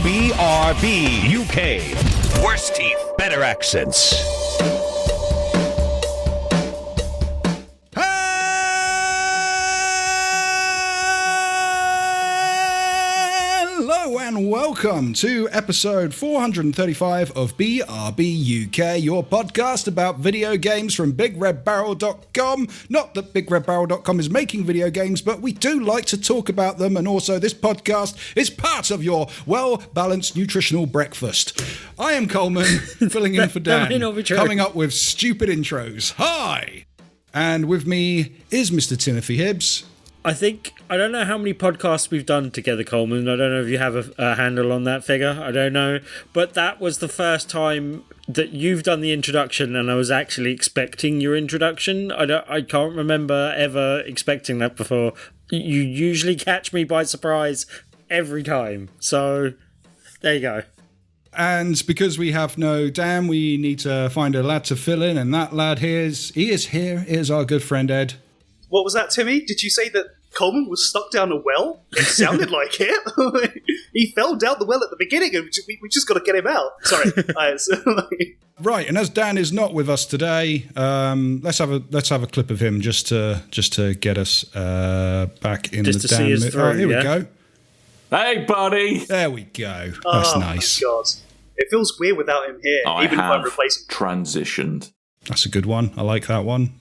BRB UK. Worse teeth, better accents. Hello and welcome to episode 435 of BRB UK, your podcast about video games from BigRedBarel.com. Not that BigRedBarel.com is making video games, but we do like to talk about them, and also this podcast is part of your well-balanced nutritional breakfast. I am Coleman, filling in for Dan, coming up with stupid intros. Hi! And with me is Mr. Timothy Hibbs. I don't know how many podcasts we've done together, Coleman. I don't know if you have a handle on that figure. I don't know. But that was the first time that you've done the introduction and I was actually expecting your introduction. I can't remember ever expecting that before. You usually catch me by surprise every time. So there you go. And because we have no Dan, we need to find a lad to fill in, and that lad he is here. Here's our good friend Ed. What was that, Timmy? Did you say that Coleman was stuck down a well? It sounded like it. He fell down the well at the beginning, and we just got to get him out. Sorry. Right, and as Dan is not with us today, let's have a clip of him just to get us back in just the to Dan. See us through, here we go. Hey, buddy. There we go. That's nice. Oh my God, it feels weird without him here. Even if I'm replacing him. Transitioned. That's a good one. I like that one.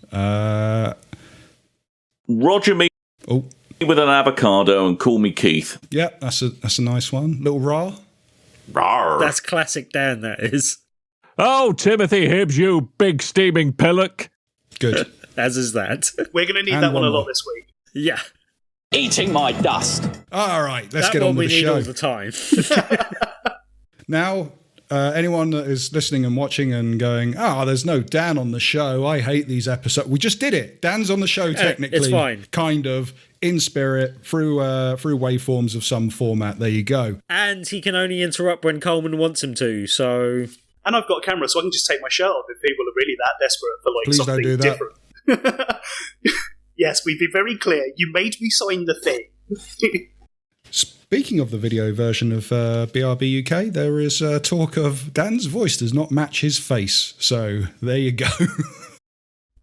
Roger me with an avocado and call me Keith. Yeah, that's a nice one. Little raw. Rawr. That's classic Dan, that is. Oh, Timothy Hibbs, you big steaming pillock. Good. As is that. We're going to need And that one a more. lot this week. Yeah. Eating my dust. All right, let's That get one on with we the need show. all the time. Now, anyone that is listening and watching and going, there's no Dan on the show. I hate these episodes. We just did it. Dan's on the show technically. It's fine. Kind of, in spirit, through waveforms of some format. There you go. And he can only interrupt when Coleman wants him to, so... And I've got a camera, so I can just take my shirt off if people are really that desperate for Please something don't do that. different. Yes, we've been very clear. You made me sign the thing. Speaking of the video version of BRB UK, there is talk of Dan's voice does not match his face. So there you go.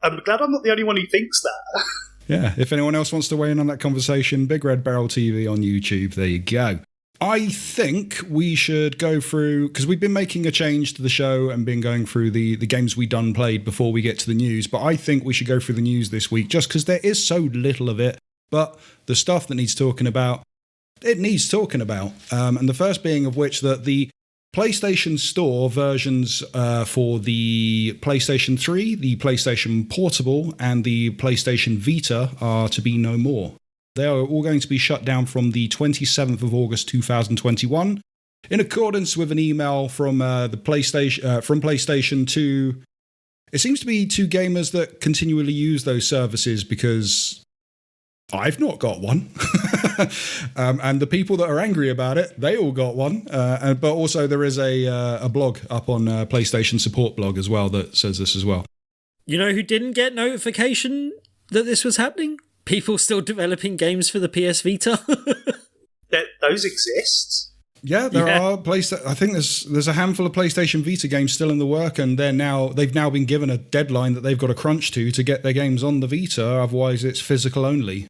I'm glad I'm not the only one who thinks that. Yeah, if anyone else wants to weigh in on that conversation, Big Red Barrel TV on YouTube, there you go. I think we should go through, because we've been making a change to the show and been going through the games we done played before we get to the news, but I think we should go through the news this week just because there is so little of it, but the stuff that needs talking about, it needs talking about. And the first being of which that the PlayStation Store versions for the PlayStation 3, the PlayStation Portable, and the PlayStation Vita are to be no more. They are all going to be shut down from the 27th of August 2021, in accordance with an email from the PlayStation to. It seems to be two gamers that continually use those services because I've not got one, and the people that are angry about it, they all got one. But also there is a blog up on PlayStation Support blog as well that says this as well. You know who didn't get notification that this was happening? People still developing games for the PS Vita. Those exist? Yeah, there are. I think there's a handful of PlayStation Vita games still in the work, and they've now been given a deadline that they've got to crunch to get their games on the Vita. Otherwise, it's physical only.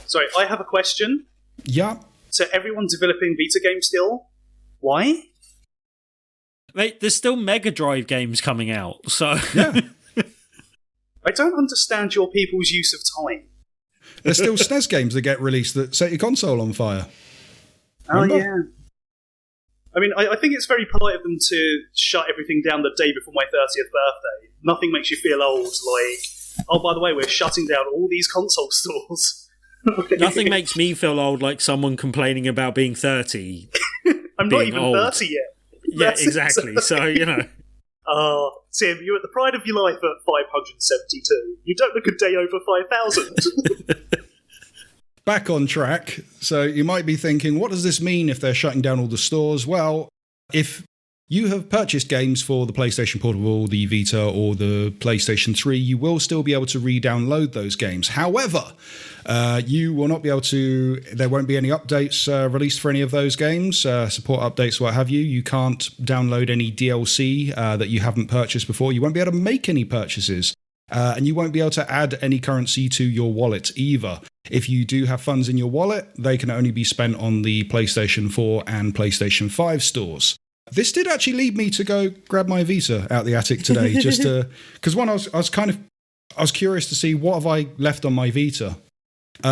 Sorry, I have a question. Yeah. So everyone's developing Vita games still? Why? Mate, there's still Mega Drive games coming out, so... Yeah. I don't understand your people's use of time. There's still SNES games that get released that set your console on fire. Remember? Oh, yeah. I mean, I think it's very polite of them to shut everything down the day before my 30th birthday. Nothing makes you feel old like, oh, by the way, we're shutting down all these console stores. Nothing makes me feel old like someone complaining about being 30. I'm not even old. 30 yet. Yeah, exactly. So, you know. Oh, Tim, you're at the pride of your life at 572. You don't look a day over 5,000. Back on track. So you might be thinking, what does this mean if they're shutting down all the stores? Well, if you have purchased games for the PlayStation Portable, the Vita, or the PlayStation 3, you will still be able to re-download those games. However, you will not be able to, there won't be any updates released for any of those games, support updates, what have you. You can't download any DLC that you haven't purchased before. You won't be able to make any purchases. And you won't be able to add any currency to your wallet either. If you do have funds in your wallet, they can only be spent on the PlayStation 4 and PlayStation 5 stores. This did actually lead me to go grab my Vita out the attic today, just to, because one, I was curious to see what have I left on my Vita.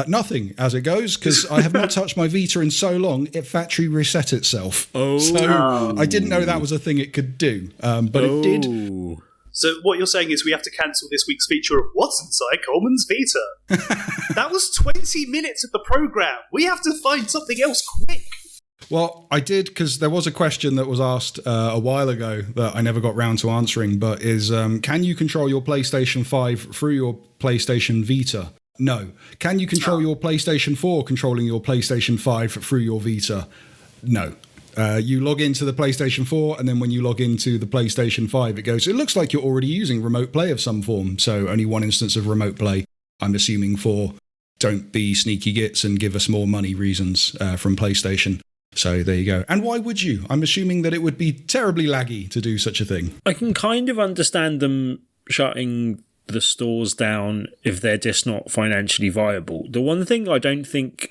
Nothing, as it goes, because I have not touched my Vita in so long, it factory reset itself. Oh. So I didn't know that was a thing it could do, but it did. So what you're saying is we have to cancel this week's feature of What's Inside Coleman's Vita. That was 20 minutes of the programme. We have to find something else quick. Well, I did, because there was a question that was asked a while ago that I never got round to answering, but is, can you control your PlayStation 5 through your PlayStation Vita? No. Can you control your PlayStation 4 controlling your PlayStation 5 through your Vita? No. You log into the PlayStation 4, and then when you log into the PlayStation 5, it looks like you're already using remote play of some form. So only one instance of remote play, I'm assuming, for don't be sneaky gits and give us more money reasons from PlayStation. So there you go. And why would you? I'm assuming that it would be terribly laggy to do such a thing. I can kind of understand them shutting the stores down if they're just not financially viable. The one thing I don't think,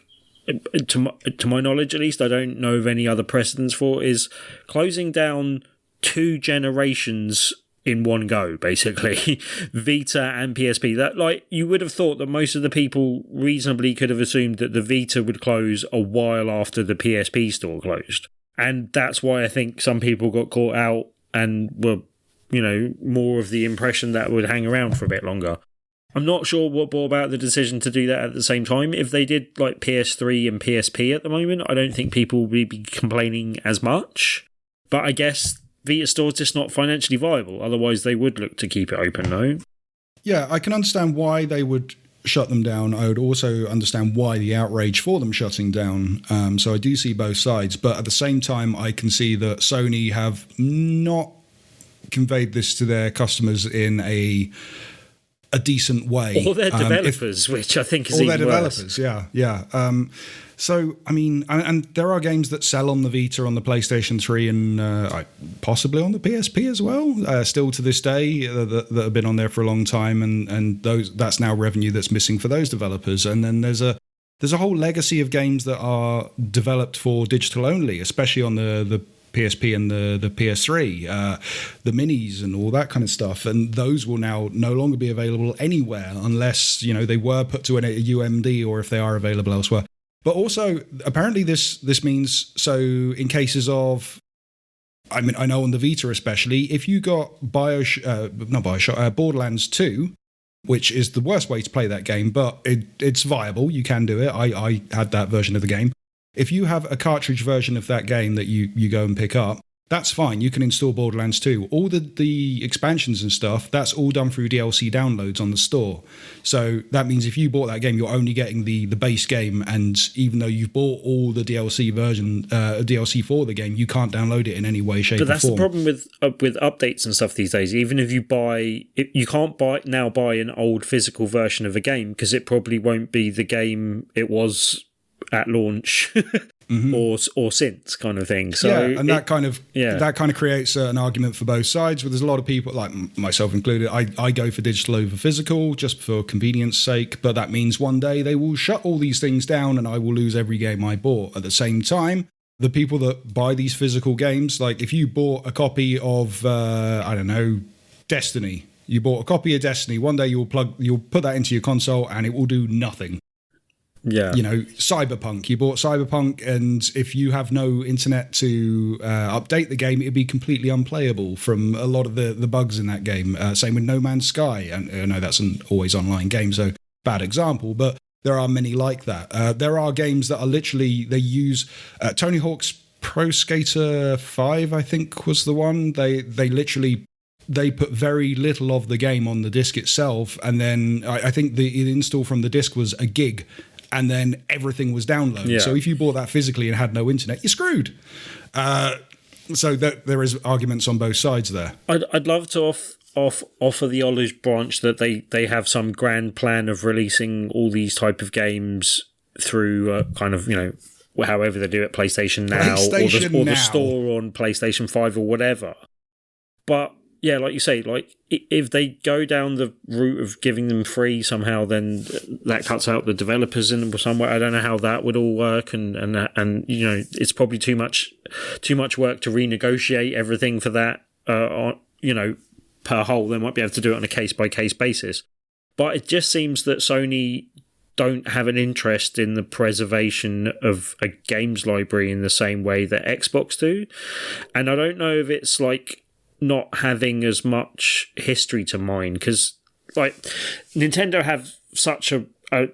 to my knowledge at least, I don't know of any other precedents for, is closing down 2 generations in one go, basically. Vita and PSP. That, like, you would have thought that most of the people reasonably could have assumed that the Vita would close a while after the PSP store closed. And that's why I think some people got caught out and were, more of the impression that would hang around for a bit longer. I'm not sure what brought about the decision to do that at the same time. If they did like PS3 and PSP at the moment, I don't think people would be complaining as much. But I guess Vita Store's just not financially viable. Otherwise, they would look to keep it open, no? Yeah, I can understand why they would shut them down. I would also understand why the outrage for them shutting down. So I do see both sides. But at the same time, I can see that Sony have not conveyed this to their customers in a decent way. Or their developers, which I think is even worse. Or their developers, yeah. So, I mean, and there are games that sell on the Vita, on the PlayStation 3, and possibly on the PSP as well, still to this day, that have been on there for a long time, and that's now revenue that's missing for those developers. And then there's a whole legacy of games that are developed for digital only, especially on the PSP and the PS3, the minis and all that kind of stuff. And those will now no longer be available anywhere unless, they were put to a UMD or if they are available elsewhere. But also, apparently this means, so in cases of, I mean, I know on the Vita especially, if you got Borderlands 2, which is the worst way to play that game, but it's viable, you can do it. I had that version of the game. If you have a cartridge version of that game that you go and pick up, that's fine. You can install Borderlands 2. All the expansions and stuff, that's all done through DLC downloads on the store. So that means if you bought that game, you're only getting the base game. And even though you've bought all the DLC DLC for the game, you can't download it in any way, shape, or form. But that's the problem with updates and stuff these days. Even if you can't buy an old physical version of a game because it probably won't be the game it was at launch or since, kind of thing. So yeah, and that kind of creates an argument for both sides. Where there's a lot of people, like myself included, I go for digital over physical just for convenience sake. But that means one day they will shut all these things down, and I will lose every game I bought. At the same time, the people that buy these physical games, like if you bought a copy of Destiny, you bought a copy of Destiny. One day you'll put that into your console, and it will do nothing. Yeah. Cyberpunk. You bought Cyberpunk, and if you have no internet to update the game, it'd be completely unplayable from a lot of the bugs in that game. Same with No Man's Sky. And I know that's an always online game, so bad example, but there are many like that. There are games that are literally, they use Tony Hawk's Pro Skater 5, I think was the one. They put very little of the game on the disc itself, and then I think the install from the disc was a gig. And then everything was downloaded. Yeah. So if you bought that physically and had no internet, you're screwed. So that there is arguments on both sides there. I'd love to offer the olive branch that they have some grand plan of releasing all these type of games through kind of, however they do it, PlayStation Now, or the store on PlayStation 5 or whatever. But yeah, like you say, like if they go down the route of giving them free somehow, then that cuts out the developers in some way. I don't know how that would all work, and it's probably too much work to renegotiate everything for that. Per whole, they might be able to do it on a case by case basis. But it just seems that Sony don't have an interest in the preservation of a games library in the same way that Xbox do, and I don't know if it's like not having as much history to mine, because like Nintendo have such a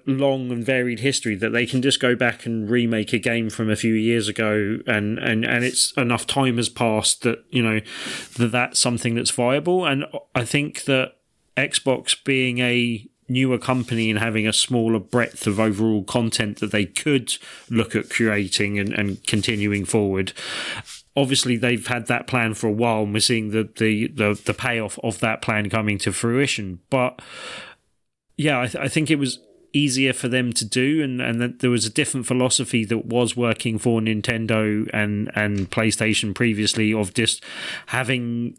long and varied history that they can just go back and remake a game from a few years ago, and it's enough time has passed that that's something that's viable. And I think that Xbox, being a newer company and having a smaller breadth of overall content that they could look at curating and continuing forward, obviously they've had that plan for a while, and we're seeing the payoff of that plan coming to fruition. But yeah, I think it was easier for them to do, and that there was a different philosophy that was working for Nintendo and PlayStation previously, of just having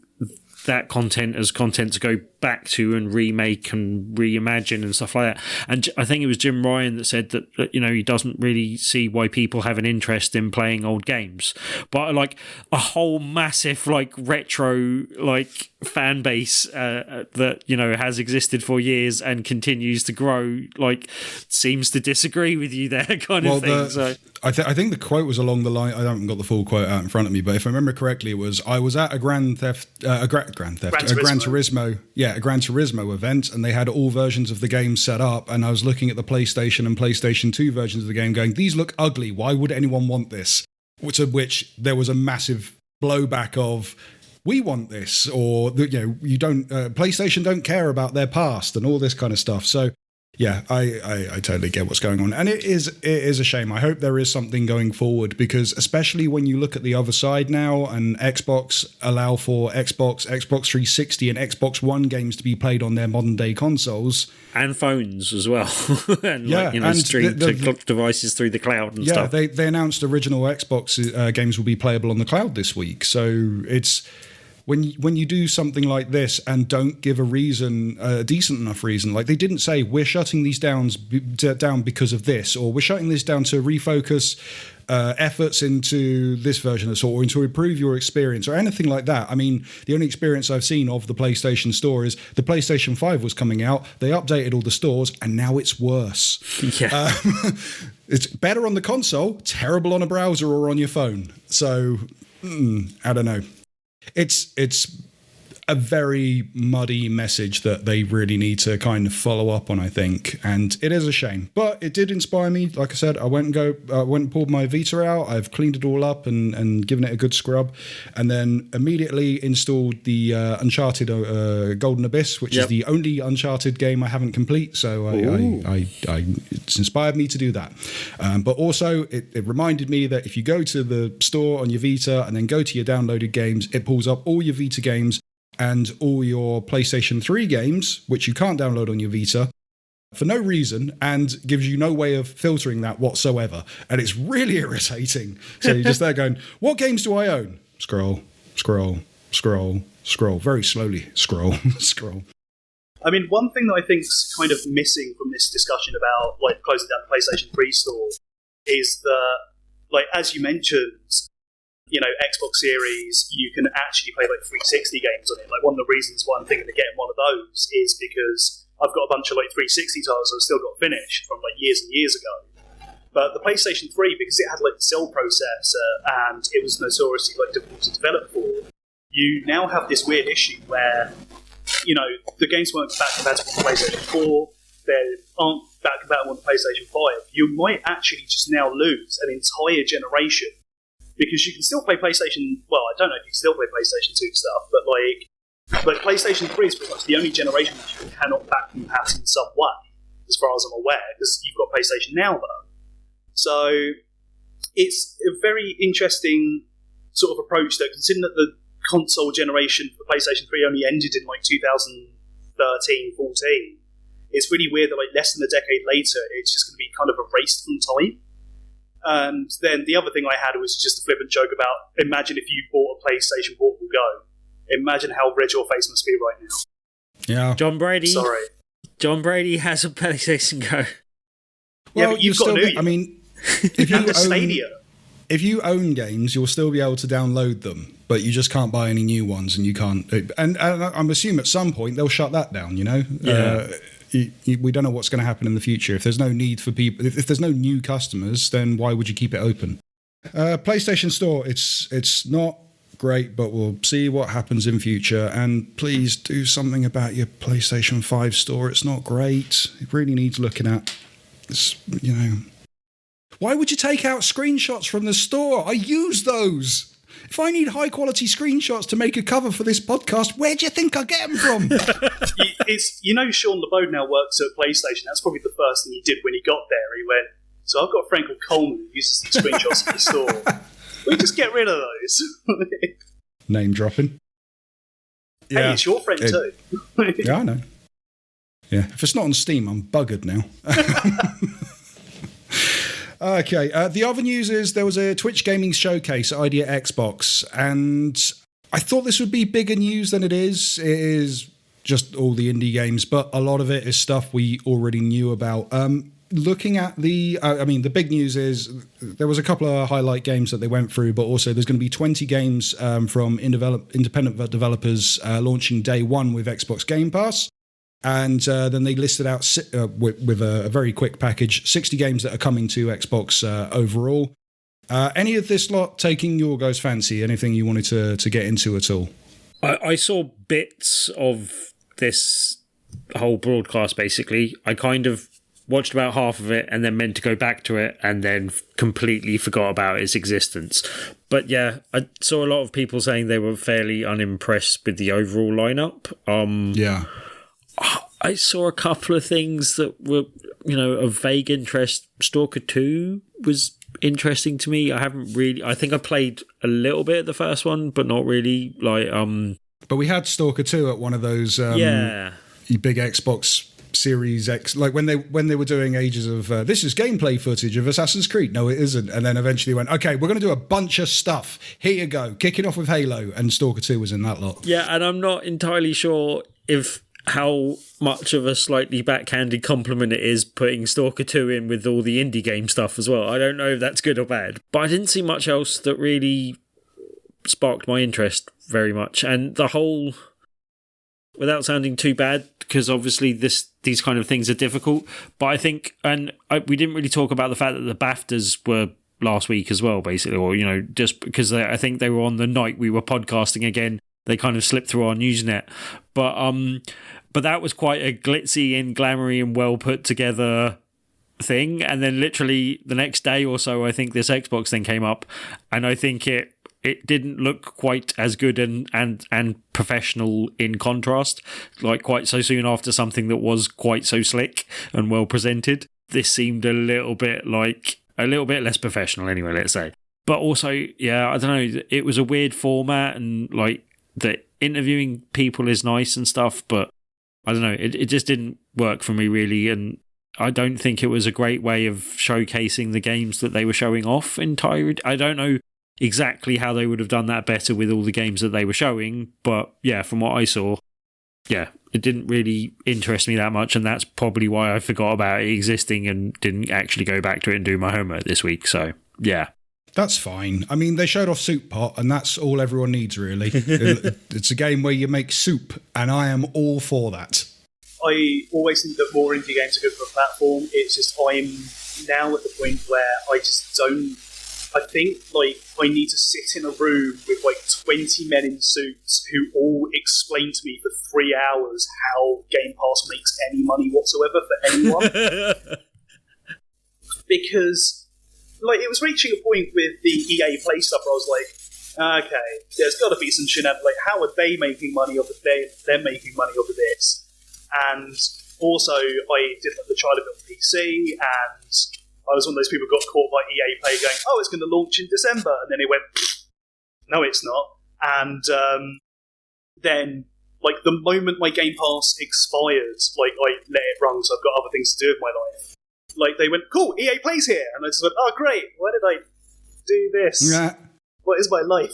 that content as content to go back to and remake and reimagine and stuff like that. And I think it was Jim Ryan that said that he doesn't really see why people have an interest in playing old games, but like a whole massive like retro like fan base that has existed for years and continues to grow like seems to disagree with you there kind of thing. I think the quote was along the line, I haven't got the full quote out in front of me, but if I remember correctly, it was, I was at a Gran Turismo event, and they had all versions of the game set up, and I was looking at the PlayStation and PlayStation 2 versions of the game going, these look ugly, why would anyone want this? To which there was a massive blowback of, we want this, or you don't, PlayStation don't care about their past and all this kind of stuff. So yeah, I totally get what's going on. And it is a shame. I hope there is something going forward, because especially when you look at the other side now, and Xbox allow for Xbox 360 and Xbox One games to be played on their modern day consoles. And phones as well. And stream to devices through the cloud and stuff. Yeah, they announced original Xbox games will be playable on the cloud this week. So it's... When you do something like this and don't give a decent enough reason, like they didn't say we're shutting these down because of this, or we're shutting this down to refocus efforts into this version of or to improve your experience or anything like that. I mean, the only experience I've seen of the PlayStation Store is the PlayStation 5 was coming out, they updated all the stores, and now it's worse. Yeah. It's better on the console, terrible on a browser or on your phone. So, I don't know. It's a very muddy message that they really need to kind of follow up on, I think, and it is a shame. But it did inspire me. Like I said, I went and pulled my Vita out. I've cleaned it all up and given it a good scrub, and then immediately installed the Uncharted Golden Abyss, which is the only Uncharted game I haven't complete. So it's inspired me to do that. But also, it reminded me that if you go to the store on your Vita and then go to your downloaded games, it pulls up all your Vita games and all your PlayStation 3 games, which you can't download on your Vita, for no reason, and gives you no way of filtering that whatsoever. And it's really irritating. So you're just there going, what games do I own? Scroll, scroll, scroll, scroll. Very slowly scroll, scroll. I mean, one thing that I think's kind of missing from this discussion about like closing down the PlayStation 3 store is that, like, as you mentioned, Xbox Series, you can actually play like 360 games on it. Like, one of the reasons why I'm thinking of getting one of those is because I've got a bunch of like 360 titles I've still got finished from like years and years ago. But the PlayStation 3, because it had like the cell processor and it was notoriously like difficult to develop for, you now have this weird issue where, the games weren't back compatible on the PlayStation 4, they aren't back compatible on the PlayStation 5. You might actually just now lose an entire generation. Because you can still play PlayStation... Well, I don't know if you can still play PlayStation 2 stuff, but like PlayStation 3 is pretty much the only generation which you cannot back compat in some way, as far as I'm aware, because you've got PlayStation Now, though. So it's a very interesting sort of approach that, considering that the console generation for the PlayStation 3 only ended in like 2013, 14, it's really weird that like less than a decade later, it's just going to be kind of erased from time. And then the other thing I had was just a flippant joke about, imagine if you bought a PlayStation Portable Go. Imagine how red your face must be right now. Yeah. John Brady. Sorry. John Brady has a PlayStation Go. Yeah, but you've got still, a new. I mean, if you and the Stadia. If you own games, you'll still be able to download them, but you just can't buy any new ones, and you can't. And I'm assuming at some point they'll shut that down. You know, we don't know what's going to happen in the future. If there's no need for people, if there's no new customers, then why would you keep it open? PlayStation Store, it's not great, but we'll see what happens in future. And please do something about your PlayStation 5 store. It's not great. It really needs looking at. It's, you know. Why would you take out screenshots from the store? I use those. If I need high quality screenshots to make a cover for this podcast, where do you think I get them from? Sean LeBeau now works at PlayStation. That's probably the first thing he did when he got there. He went, so I've got a friend called Coleman who uses these screenshots in the store. We just get rid of those. Name dropping. Hey, it's your friend too. Yeah, I know. Yeah, if it's not on Steam, I'm buggered now. Okay, the other news is there was a Twitch gaming showcase at Idea Xbox, and I thought this would be bigger news than it is. It is just all the indie games, but a lot of it is stuff we already knew about. Looking at the big news is there was a couple of highlight games that they went through, but also there's going to be 20 games from independent developers launching day one with Xbox Game Pass. And then they listed out with a very quick package, 60 games that are coming to Xbox overall. Any of this lot taking your guys' fancy? Anything you wanted to get into at all? I saw bits of this whole broadcast, basically. I kind of watched about half of it and then meant to go back to it and then completely forgot about its existence. But yeah, I saw a lot of people saying they were fairly unimpressed with the overall lineup. Yeah. I saw a couple of things that were, of vague interest. Stalker 2 was interesting to me. I think I played a little bit of the first one, but not really. But we had Stalker 2 at one of those big Xbox Series X, like when they were doing ages of this is gameplay footage of Assassin's Creed. No, it isn't. And then eventually went, okay, we're going to do a bunch of stuff. Here you go. Kicking off with Halo, and Stalker 2 was in that lot. Yeah, and I'm not entirely sure how much of a slightly backhanded compliment it is putting Stalker 2 in with all the indie game stuff as well. I don't know if that's good or bad, but I didn't see much else that really sparked my interest very much. And the whole, without sounding too bad, because obviously these kind of things are difficult, but I think, we didn't really talk about the fact that the BAFTAs were last week as well, basically, or, just because I think they were on the night we were podcasting again. They kind of slipped through our Newsnet. But that was quite a glitzy and glamoury and well put together thing. And then literally the next day or so, I think this Xbox thing came up, and I think it didn't look quite as good and professional in contrast, like quite so soon after something that was quite so slick and well presented. This seemed a little bit less professional anyway, let's say. But also, yeah, I don't know, it was a weird format, and like the interviewing people is nice and stuff, but I don't know, it just didn't work for me really, and I don't think it was a great way of showcasing the games that they were showing off entirely. I don't know exactly how they would have done that better with all the games that they were showing, but yeah, from what I saw, yeah, it didn't really interest me that much, and that's probably why I forgot about it existing and didn't actually go back to it and do my homework this week, so yeah. That's fine. I mean, they showed off Soup Pot, and that's all everyone needs, really. It's a game where you make soup, and I am all for that. I always think that more indie games are good for a platform. It's just I'm now at the point where I just don't... I think, I need to sit in a room with, 20 men in suits who all explain to me for 3 hours how Game Pass makes any money whatsoever for anyone. Because... it was reaching a point with the EA Play stuff where I was like, okay, there's got to be some shenanigans. How are they making money off of they're making money off of this? And also, I did the trial of it on PC, and I was one of those people who got caught by EA Play going, oh, it's going to launch in December. And then it went, no, it's not. And then, like, the moment my Game Pass expired, like, I let it run because I've got other things to do with my life. Like, they went, cool, EA Play's here. And I just went, oh, great, why did I do this? Yeah. What is my life?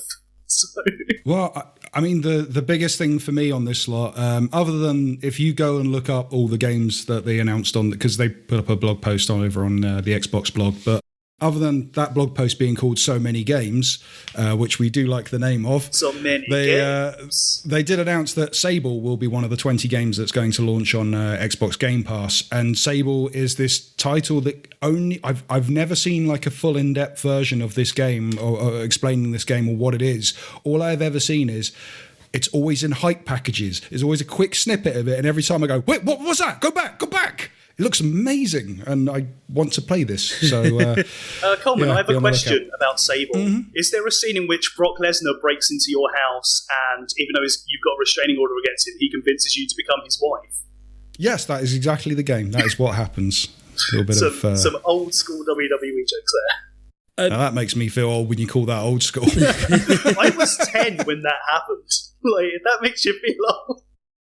So... Well, I mean, the biggest thing for me on this lot, other than if you go and look up all the games that they announced on, because they put up a blog post over on the Xbox blog, but other than that blog post being called So Many Games, which we do like the name of, so many games. They did announce that Sable will be one of the 20 games that's going to launch on Xbox Game Pass. And Sable is this title that only I've never seen like a full in-depth version of this game or explaining this game or what it is. All I've ever seen is it's always in hype packages. There's always a quick snippet of it, and every time I go, wait, what was that? Go back. It looks amazing, and I want to play this. So, Coleman, I have a question about Sable. Mm-hmm. Is there a scene in which Brock Lesnar breaks into your house, and even though you've got a restraining order against him, he convinces you to become his wife? Yes, that is exactly the game. That is what happens. A little bit some old school WWE jokes there. Now that makes me feel old when you call that old school. I was 10 when that happened. Like, that makes you feel old.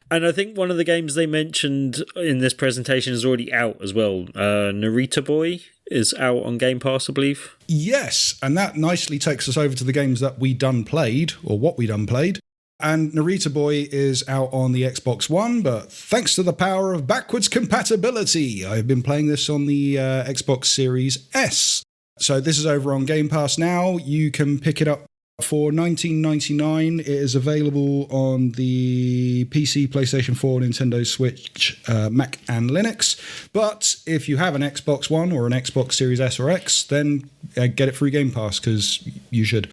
And I think one of the games they mentioned in this presentation is already out as well. Narita Boy is out on Game Pass, I believe. Yes, and that nicely takes us over to the games that we done played, or what we done played. And Narita Boy is out on the Xbox One, but thanks to the power of backwards compatibility, I've been playing this on the Xbox Series S. So this is over on Game Pass now. You can pick it up for $19.99. It is available on the PC, PlayStation 4, Nintendo Switch, Mac and Linux. But if you have an Xbox One or an Xbox Series S or X, then get it through Game Pass, because you should.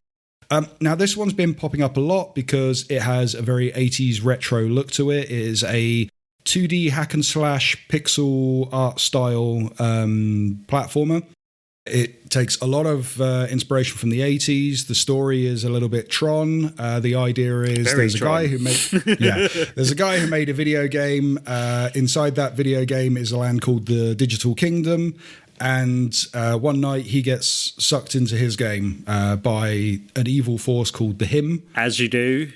Now, this one's been popping up a lot because it has a very 80s retro look to it. It is a 2D hack and slash pixel art style platformer. It takes a lot of inspiration from the 80s. The story is a little bit Tron. The idea is there's a guy who made a video game. Inside that video game is a land called the Digital Kingdom. And one night he gets sucked into his game by an evil force called the Him. As you do.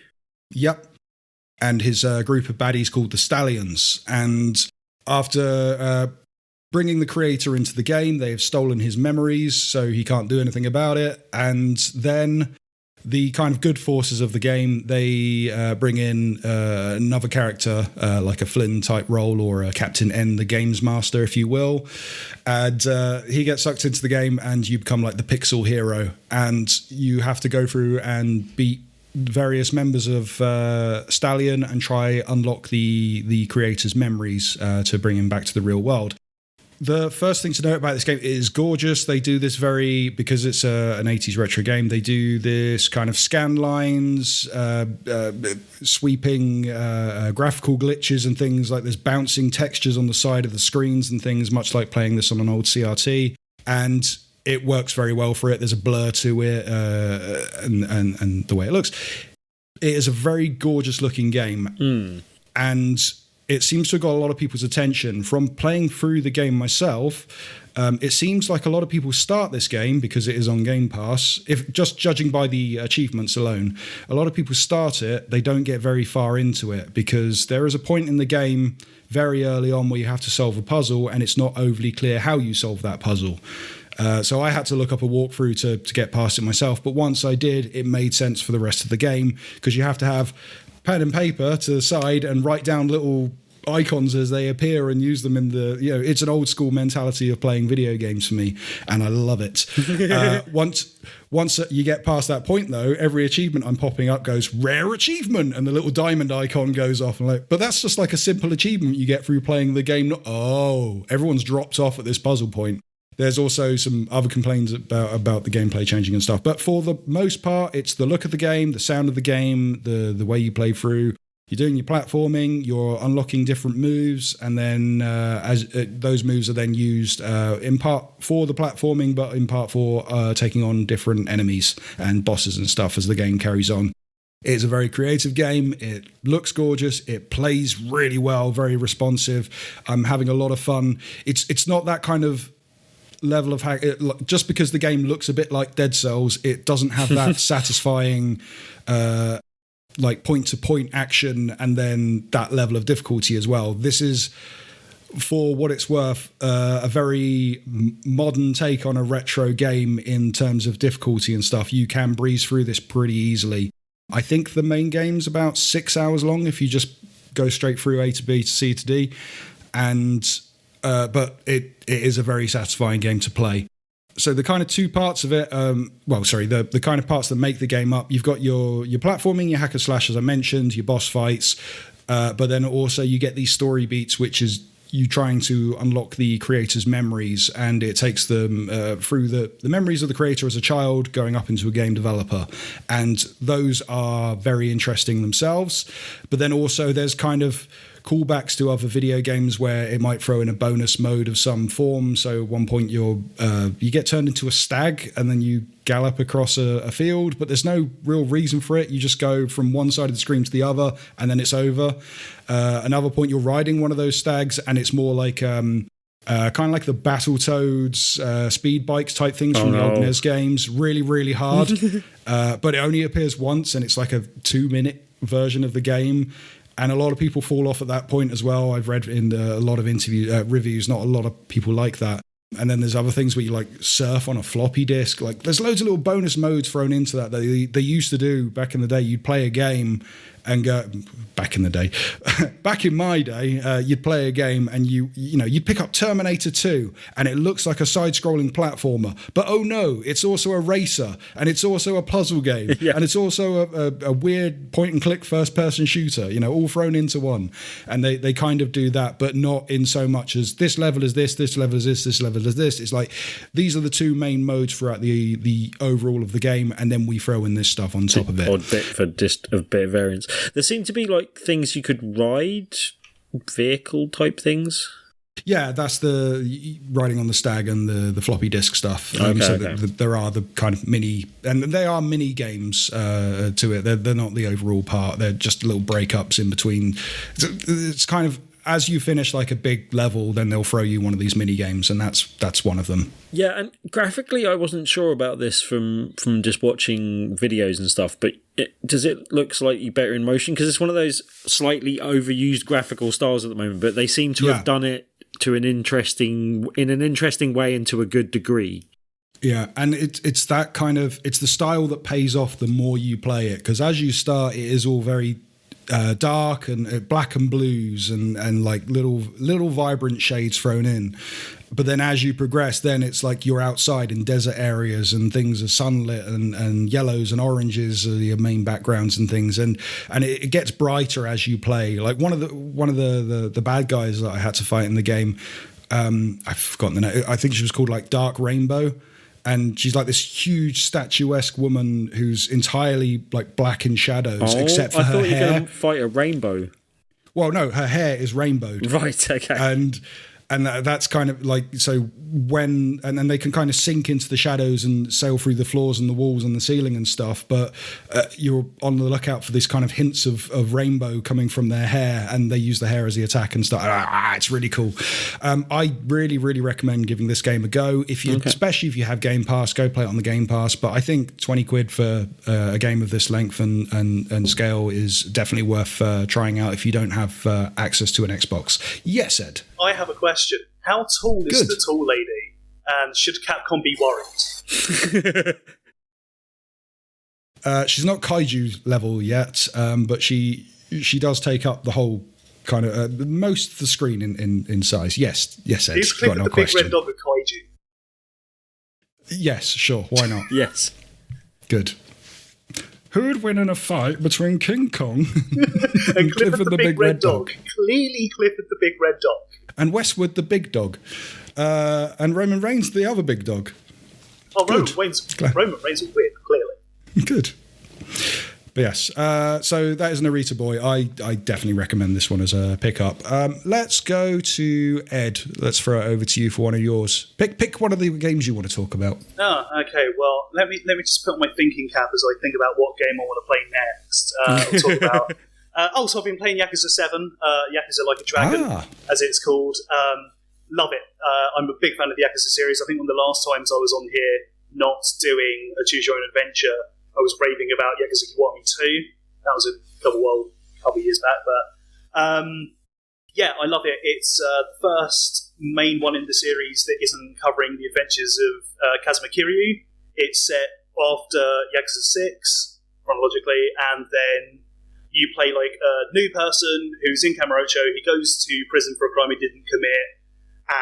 Yep. And his group of baddies called the Stallions. And after bringing the creator into the game, they have stolen his memories, so he can't do anything about it. And then the kind of good forces of the game, they bring in another character, like a Flynn type role, or a Captain N, the games master, if you will. And he gets sucked into the game, and you become like the pixel hero. And you have to go through and beat various members of Stallion and try unlock the creator's memories to bring him back to the real world. The first thing to note about this game is gorgeous. They do this because it's an 80s retro game, they do this kind of scan lines, sweeping graphical glitches and things like there's bouncing textures on the side of the screens and things, much like playing this on an old CRT. And it works very well for it. There's a blur to it and the way it looks. It is a very gorgeous looking game. And it seems to have got a lot of people's attention. From playing through the game myself, it seems like a lot of people start this game because it is on Game Pass. If just judging by the achievements alone, a lot of people start it, they don't get very far into it because there is a point in the game very early on where you have to solve a puzzle and it's not overly clear how you solve that puzzle. So I had to look up a walkthrough to get past it myself. But once I did, it made sense for the rest of the game because you have to have pen and paper to the side and write down little icons as they appear and use them in the, it's an old school mentality of playing video games for me, and I love it. Once you get past that point though, every achievement I'm popping up goes rare achievement and the little diamond icon goes off, and but that's just like a simple achievement you get through playing the game. Everyone's dropped off at this puzzle point. There's also some other complaints about the gameplay changing and stuff, but for the most part it's the look of the game, the sound of the game, the way you play through. You're doing your platforming, you're unlocking different moves, and then those moves are then used in part for the platforming, but in part for taking on different enemies and bosses and stuff as the game carries on. It's a very creative game. It looks gorgeous. It plays really well, very responsive. I'm having a lot of fun. It's not that kind of level of hack. Just because the game looks a bit like Dead Cells, it doesn't have that satisfying like point-to-point action and then that level of difficulty as well. This is, for what it's worth, a very modern take on a retro game in terms of difficulty and stuff. You can breeze through this pretty easily. I think the main game's about 6 hours long if you just go straight through A to B to C to D, and but it is a very satisfying game to play. So the kind of two parts of it, the kind of parts that make the game up, you've got your platforming, your hack and slash, as I mentioned, your boss fights, but then also you get these story beats, which is you trying to unlock the creator's memories, and it takes them through the memories of the creator as a child going up into a game developer. And those are very interesting themselves. But then also there's kind of callbacks to other video games where it might throw in a bonus mode of some form. So at one point you get turned into a stag and then you gallop across a field, but there's no real reason for it. You just go from one side of the screen to the other and then it's over. Another point you're riding one of those stags and it's more like kind of like the Battletoads speed bikes type things from the old NES games. Really, really hard. But it only appears once and it's like a 2-minute version of the game. And a lot of people fall off at that point as well. I've read in a lot of reviews, not a lot of people like that. And then there's other things where you like surf on a floppy disk. Like there's loads of little bonus modes thrown into that they used to do back in the day. You'd play a game and go back in the day. Back in my day, you'd play a game and you'd pick up Terminator 2 and it looks like a side-scrolling platformer. But oh no, it's also a racer and it's also a puzzle game and it's also a weird point-and-click first-person shooter, all thrown into one. And they kind of do that, but not in so much as this level is this level is this level is this. It's like these are the two main modes throughout the overall of the game, and then we throw in this stuff on top of it. Odd bit for just a bit of variance. There seem to be like things you could ride, vehicle type things. Yeah, that's the riding on the stag and the floppy disk stuff. There are the kind of mini, and they are mini games to it. They're not the overall part. They're just little breakups in between. It's kind of, as you finish like a big level, then they'll throw you one of these mini games, and that's one of them. Yeah, and graphically, I wasn't sure about this from just watching videos and stuff, but does it look slightly better in motion? Because it's one of those slightly overused graphical styles at the moment, but they seem to have done it to in an interesting way and to a good degree. Yeah, and it's that kind of, it's the style that pays off the more you play it, because as you start, it is all very dark and black and blues and like little vibrant shades thrown in. But then as you progress, then it's like you're outside in desert areas and things are sunlit and yellows and oranges are your main backgrounds and things. And it gets brighter as you play. Like one of the bad guys that I had to fight in the game, I've forgotten the name. I think she was called like Dark Rainbow. And she's like this huge statuesque woman who's entirely like black in shadows, except for her hair. I thought you were going to fight a rainbow. Well, no, her hair is rainbowed. Right, okay. And that's kind of like, so and then they can kind of sink into the shadows and sail through the floors and the walls and the ceiling and stuff. But you're on the lookout for this kind of hints of rainbow coming from their hair, and they use the hair as the attack and stuff. It's really cool. I really, really recommend giving this game a go. Especially if you have Game Pass, go play it on the Game Pass. But I think 20 quid for a game of this length and scale is definitely worth trying out if you don't have access to an Xbox. Yes, Ed? I have a question. How tall is the tall lady? And should Capcom be worried? She's not kaiju level yet, but she does take up the whole kind of most of the screen in size. Yes, Ed. Is Clifford the Big Red Dog a kaiju? Yes, sure. Why not? Yes. Good. Who would win in a fight between King Kong and Clifford the Big Red Dog? Clearly Clifford the Big Red Dog. And Westwood the big dog. And Roman Reigns the other big dog. Oh, Roman Reigns will win, clearly. Good. But yes, so that is Narita Boy. I definitely recommend this one as a pickup. Let's go to Ed. Let's throw it over to you for one of yours. Pick one of the games you want to talk about. Oh, okay. Well, let me just put on my thinking cap as I think about what game I want to play next. I'll talk about... so I've been playing Yakuza 7, Yakuza Like a Dragon, as it's called. love it. I'm a big fan of the Yakuza series. I think one of the last times I was on here not doing a Choose Your Own Adventure, I was raving about Yakuza Kiwami 2. That was a couple years back, but yeah, I love it. It's the first main one in the series that isn't covering the adventures of Kazuma Kiryu. It's set after Yakuza 6, chronologically, and then you play like a new person who's in Kamurocho. He goes to prison for a crime he didn't commit,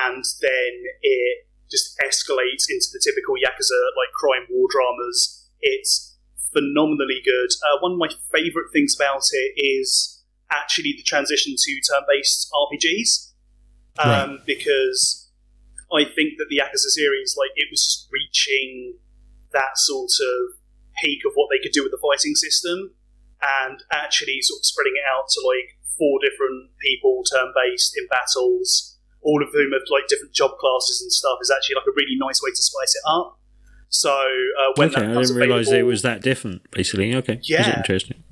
and then it just escalates into the typical Yakuza like crime war dramas. It's phenomenally good. One of my favourite things about it is actually the transition to turn-based RPGs, because I think that the Yakuza series, like, it was just reaching that sort of peak of what they could do with the fighting system, and actually sort of spreading it out to like 4 different people turn-based in battles, all of whom have like different job classes and stuff, is actually like a really nice way to spice it up. So when that becomes I didn't realise it was available, that different, basically. Okay, Yeah. That's interesting.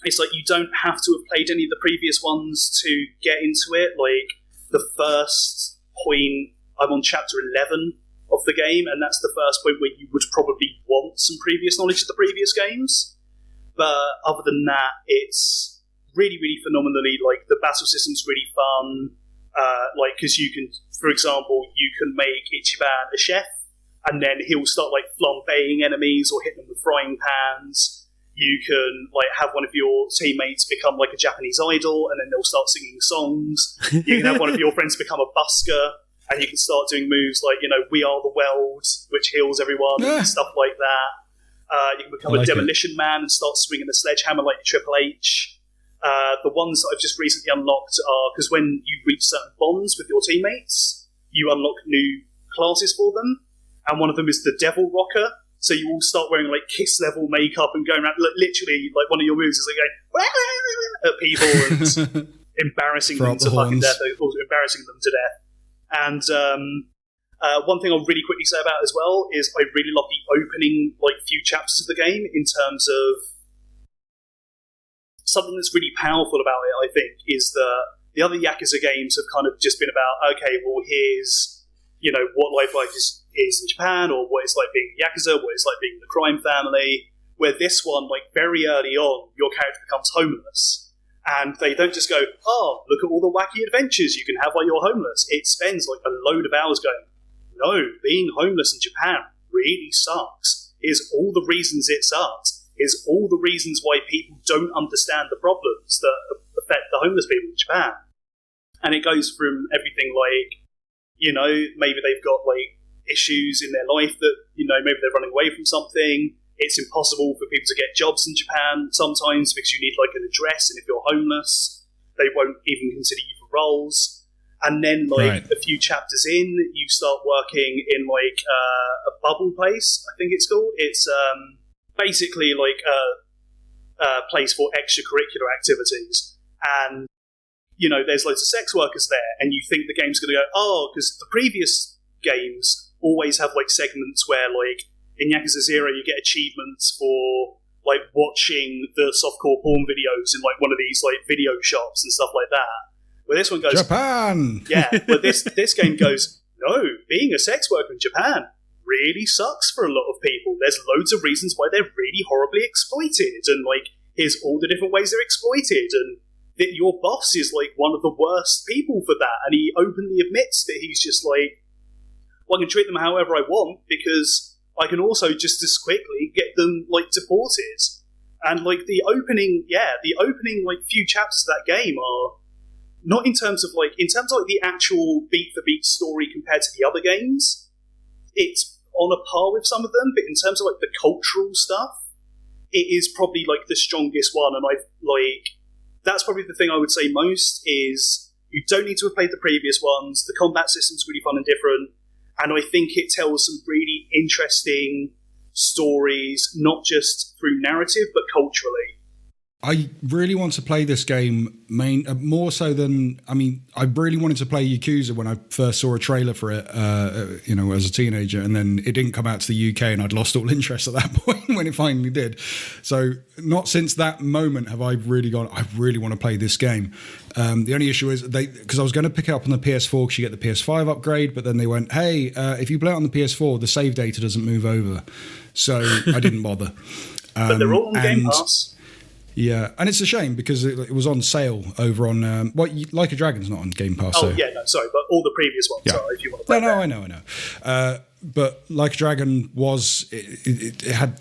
it's like you don't have to have played any of the previous ones to get into it. Like the first point, I'm on chapter 11 of the game, and that's the first point where you would probably want some previous knowledge of the previous games. But other than that, it's really, really phenomenally, like, the battle system's really fun. Like, because you can, for example, you can make Ichiban a chef, and then he'll start, like, flambeing enemies or hitting them with frying pans. You can, like, have one of your teammates become, like, a Japanese idol, and then they'll start singing songs. You can have one of your friends become a busker, and you can start doing moves like, you know, We Are the World, which heals everyone, and stuff like that. You can become a demolition man and start swinging a sledgehammer like Triple H. The ones that I've just recently unlocked are, because when you reach certain bonds with your teammates, you unlock new classes for them, and one of them is the Devil Rocker. So you all start wearing like Kiss level makeup and going around, literally, like one of your moves is like going at people and embarrassing them to fucking death, or embarrassing them to death. And one thing I'll really quickly say about it as well is I really love the opening like few chapters of the game, in terms of something that's really powerful about it. I think is that the other Yakuza games have kind of just been about, okay, well, here's, you know, what life is in Japan, or what it's like being a Yakuza, what it's like being in the crime family. Where this one, like, very early on, your character becomes homeless. And they don't just go, oh, look at all the wacky adventures you can have while you're homeless. It spends like a load of hours going, no, being homeless in Japan really sucks. Here's all the reasons it sucks. Here's all the reasons why people don't understand the problems that affect the homeless people in Japan. And it goes from everything like, you know, maybe they've got like issues in their life that, you know, maybe they're running away from something. It's impossible for people to get jobs in Japan sometimes because you need like an address, and if you're homeless, they won't even consider you for roles. And then, like, a few chapters in, you start working in, like, a bubble place, I think it's called. It's basically, like, a place for extracurricular activities. And, you know, there's loads of sex workers there, and you think the game's going to go, oh, because the previous games always have, like, segments where, like, in Yakuza 0, you get achievements for, like, watching the softcore porn videos in, like, one of these, like, video shops and stuff like that. Where this one goes, Japan! Yeah, but this game goes, no, being a sex worker in Japan really sucks for a lot of people. There's loads of reasons why they're really horribly exploited, and, like, here's all the different ways they're exploited, and that your boss is, like, one of the worst people for that, and he openly admits that he's just like, well, I can treat them however I want, because I can also just as quickly get them, like, deported. And, like, the opening, like, few chapters of that game are not in terms of like the actual beat-for-beat story compared to the other games, it's on a par with some of them, but in terms of like the cultural stuff, it is probably like the strongest one. And that's probably the thing I would say most is you don't need to have played the previous ones. The combat system's really fun and different, and I think it tells some really interesting stories, not just through narrative, but culturally. I really want to play this game more so than, I really wanted to play Yakuza when I first saw a trailer for it, as a teenager, and then it didn't come out to the UK and I'd lost all interest at that point when it finally did. So not since that moment have I really gone, I really want to play this game. The only issue is because I was going to pick it up on the PS4 because you get the PS5 upgrade, but then they went, hey, if you play it on the PS4, the save data doesn't move over. So I didn't bother. But they're all on Game Pass. Yeah, and it's a shame because it was on sale over on Like a Dragon's not on Game Pass. Oh, yeah, no, sorry, but all the previous ones are if you want to play No, I know. But Like a Dragon it had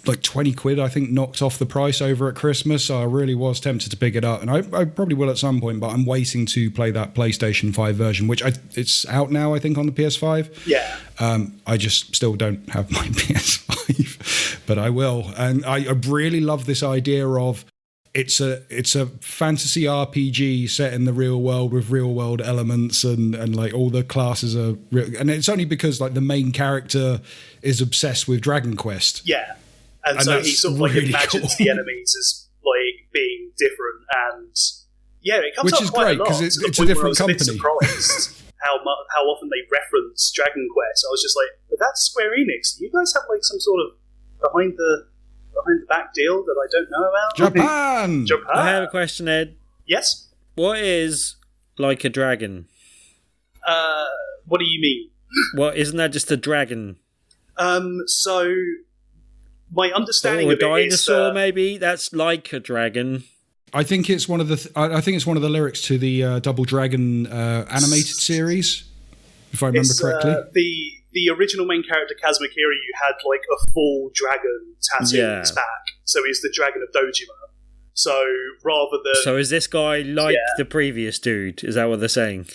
like 20 quid, I think, knocked off the price over at Christmas. So I really was tempted to pick it up. And I probably will at some point, but I'm waiting to play that PlayStation 5 version, which it's out now, I think, on the PS5. Yeah. I just still don't have my PS5, but I will. And I really love this idea of it's a fantasy RPG set in the real world with real world elements and like all the classes are real. And it's only because like the main character is obsessed with Dragon Quest. Yeah. And so he sort of like really imagines the enemies as like being different, and yeah, it comes which up is quite great a lot. because it's a different company. I was a bit surprised how often they reference Dragon Quest. I was just like, but that's Square Enix. Do you guys have like some sort of behind the back deal that I don't know about? Japan. I have a question, Ed. Yes. What is Like a Dragon? What do you mean? Well, isn't that just a dragon? So my understanding or a of it is dinosaur, maybe that's like a dragon. I think it's one of the. I think it's one of the lyrics to the Double Dragon animated series, if I remember correctly. The original main character Kazuma Kiryu had like a full dragon tattoo on his back, so he's the dragon of Dojima. So rather than is this guy like the previous dude? Is that what they're saying?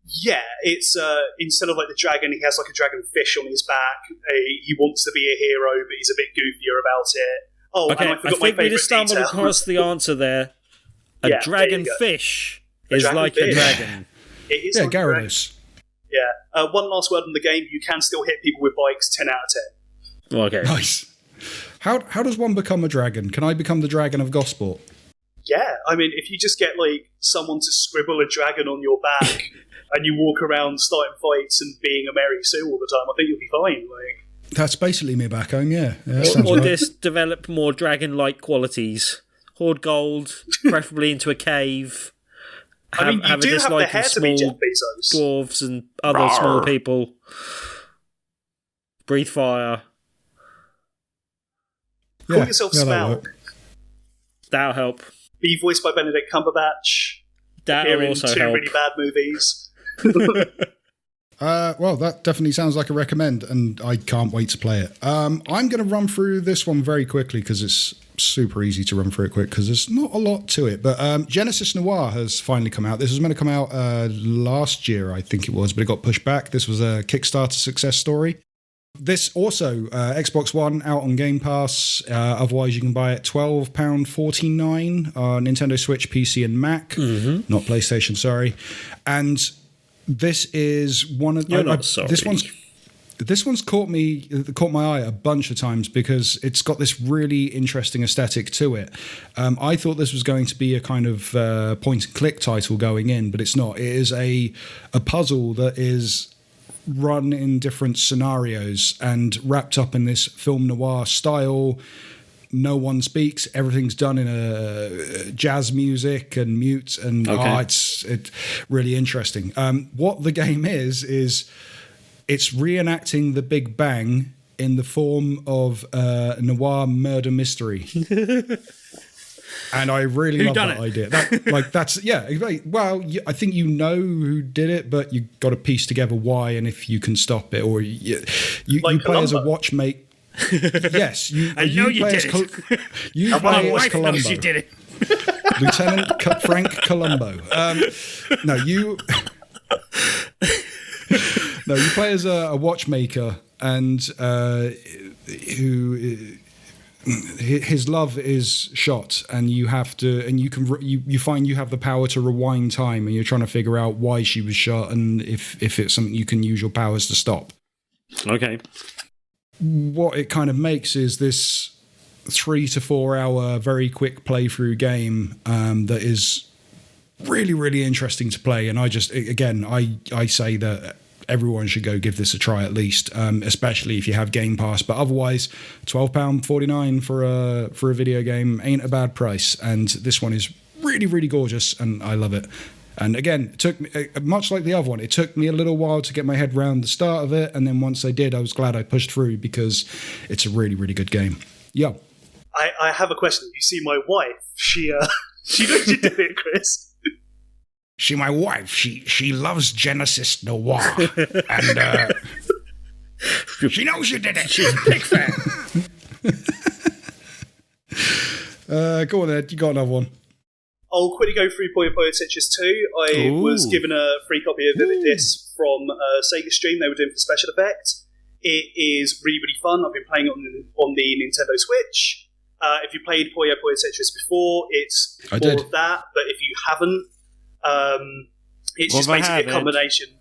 Yeah, it's instead of like the dragon, he has like a dragon fish on his back. He wants to be a hero, but he's a bit goofier about it. Oh, okay, and I forgot my think we favourite just stumbled detail. across the answer there. A dragon fish is like a dragon. It is Yeah, like a dragon. Gyarados. Yeah. One last word on the game: you can still hit people with bikes. 10 out of 10. Okay. Nice. How does one become a dragon? Can I become the dragon of Gosport? Yeah, I mean, if you just get like someone to scribble a dragon on your back and you walk around starting fights and being a Mary Sue all the time, I think you'll be fine. Like, that's basically me back home. Yeah. Or just develop more dragon-like qualities. Hoard gold, preferably into a cave. I mean, you do have the hair to be Jeff small Bezos. dwarves and other small people. Breathe fire. Call yourself Smell. That'll help. Be voiced by Benedict Cumberbatch. That'll also two help. really bad movies. Well, that definitely sounds like a recommend, and I can't wait to play it. I'm going to run through this one very quickly because it's super easy to run through it quick because there's not a lot to it. But Genesis Noir has finally come out. This was meant to come out last year, I think it was, but it got pushed back. This was a Kickstarter success story. This also, Xbox One, out on Game Pass. Otherwise, you can buy it £12.49 on Nintendo Switch, PC, and Mac. Not PlayStation, sorry. And this is one of... This one's caught my eye a bunch of times because it's got this really interesting aesthetic to it. I thought this was going to be a kind of point-and-click title going in, but it's not. It is a puzzle that is run in different scenarios and wrapped up in this film noir style. No one speaks. Everything's done in a jazz music and mute, and it's really interesting. What the game is it's reenacting the Big Bang in the form of a noir murder mystery. And I really love that idea. Well, I think you know who did it, but you got to piece together why and if you can stop it, or you play as a watchmate. Yes, you play as Columbo. You did it. Lieutenant Frank Columbo. You play as a watchmaker, and who his love is shot, and you have to, and you find you have the power to rewind time, and you're trying to figure out why she was shot, and if it's something you can use your powers to stop. Okay. What it kind of makes is this 3 to 4 hour, very quick playthrough game that is really, really interesting to play. And I say that everyone should go give this a try at least, especially if you have Game Pass. But otherwise, £12.49 for a video game ain't a bad price. And this one is really, really gorgeous, and I love it. And again, it took me, much like the other one, it took me a little while to get my head around the start of it. And then once I did, I was glad I pushed through because it's a really, really good game. Yeah. I have a question. You see, my wife, she knows you did it, Chris. She, my wife, she loves Genesis Noir, and she knows you did it. She's a big fan. Go on, Ed. You got another one. I'll quickly go through Puyo Puyo Tetris 2. I was given a free copy of this from a Sega stream they were doing for special effects. It is really, really fun. I've been playing it on the Nintendo Switch. If you played Puyo Puyo Tetris before, it's more of that. But if you haven't, it's just basically a combination.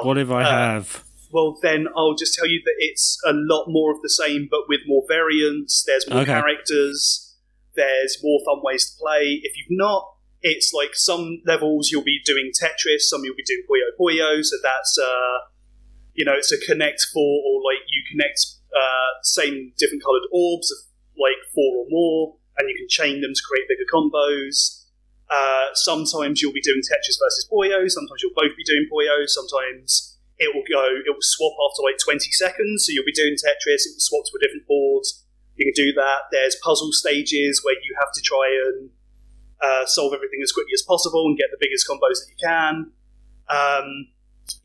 What if I have? Well, then I'll just tell you that it's a lot more of the same, but with more variants. There's more characters. There's more fun ways to play. If you've not, it's like some levels you'll be doing Tetris, some you'll be doing Puyo Puyo. So that's it's a connect 4, or like you connect same different coloured orbs of like 4 or more, and you can chain them to create bigger combos. Sometimes you'll be doing Tetris versus Puyo. Sometimes you'll both be doing Puyo. Sometimes it will swap after like 20 seconds. So you'll be doing Tetris, it will swap to a different board. You can do that. There's puzzle stages where you have to try and solve everything as quickly as possible and get the biggest combos that you can.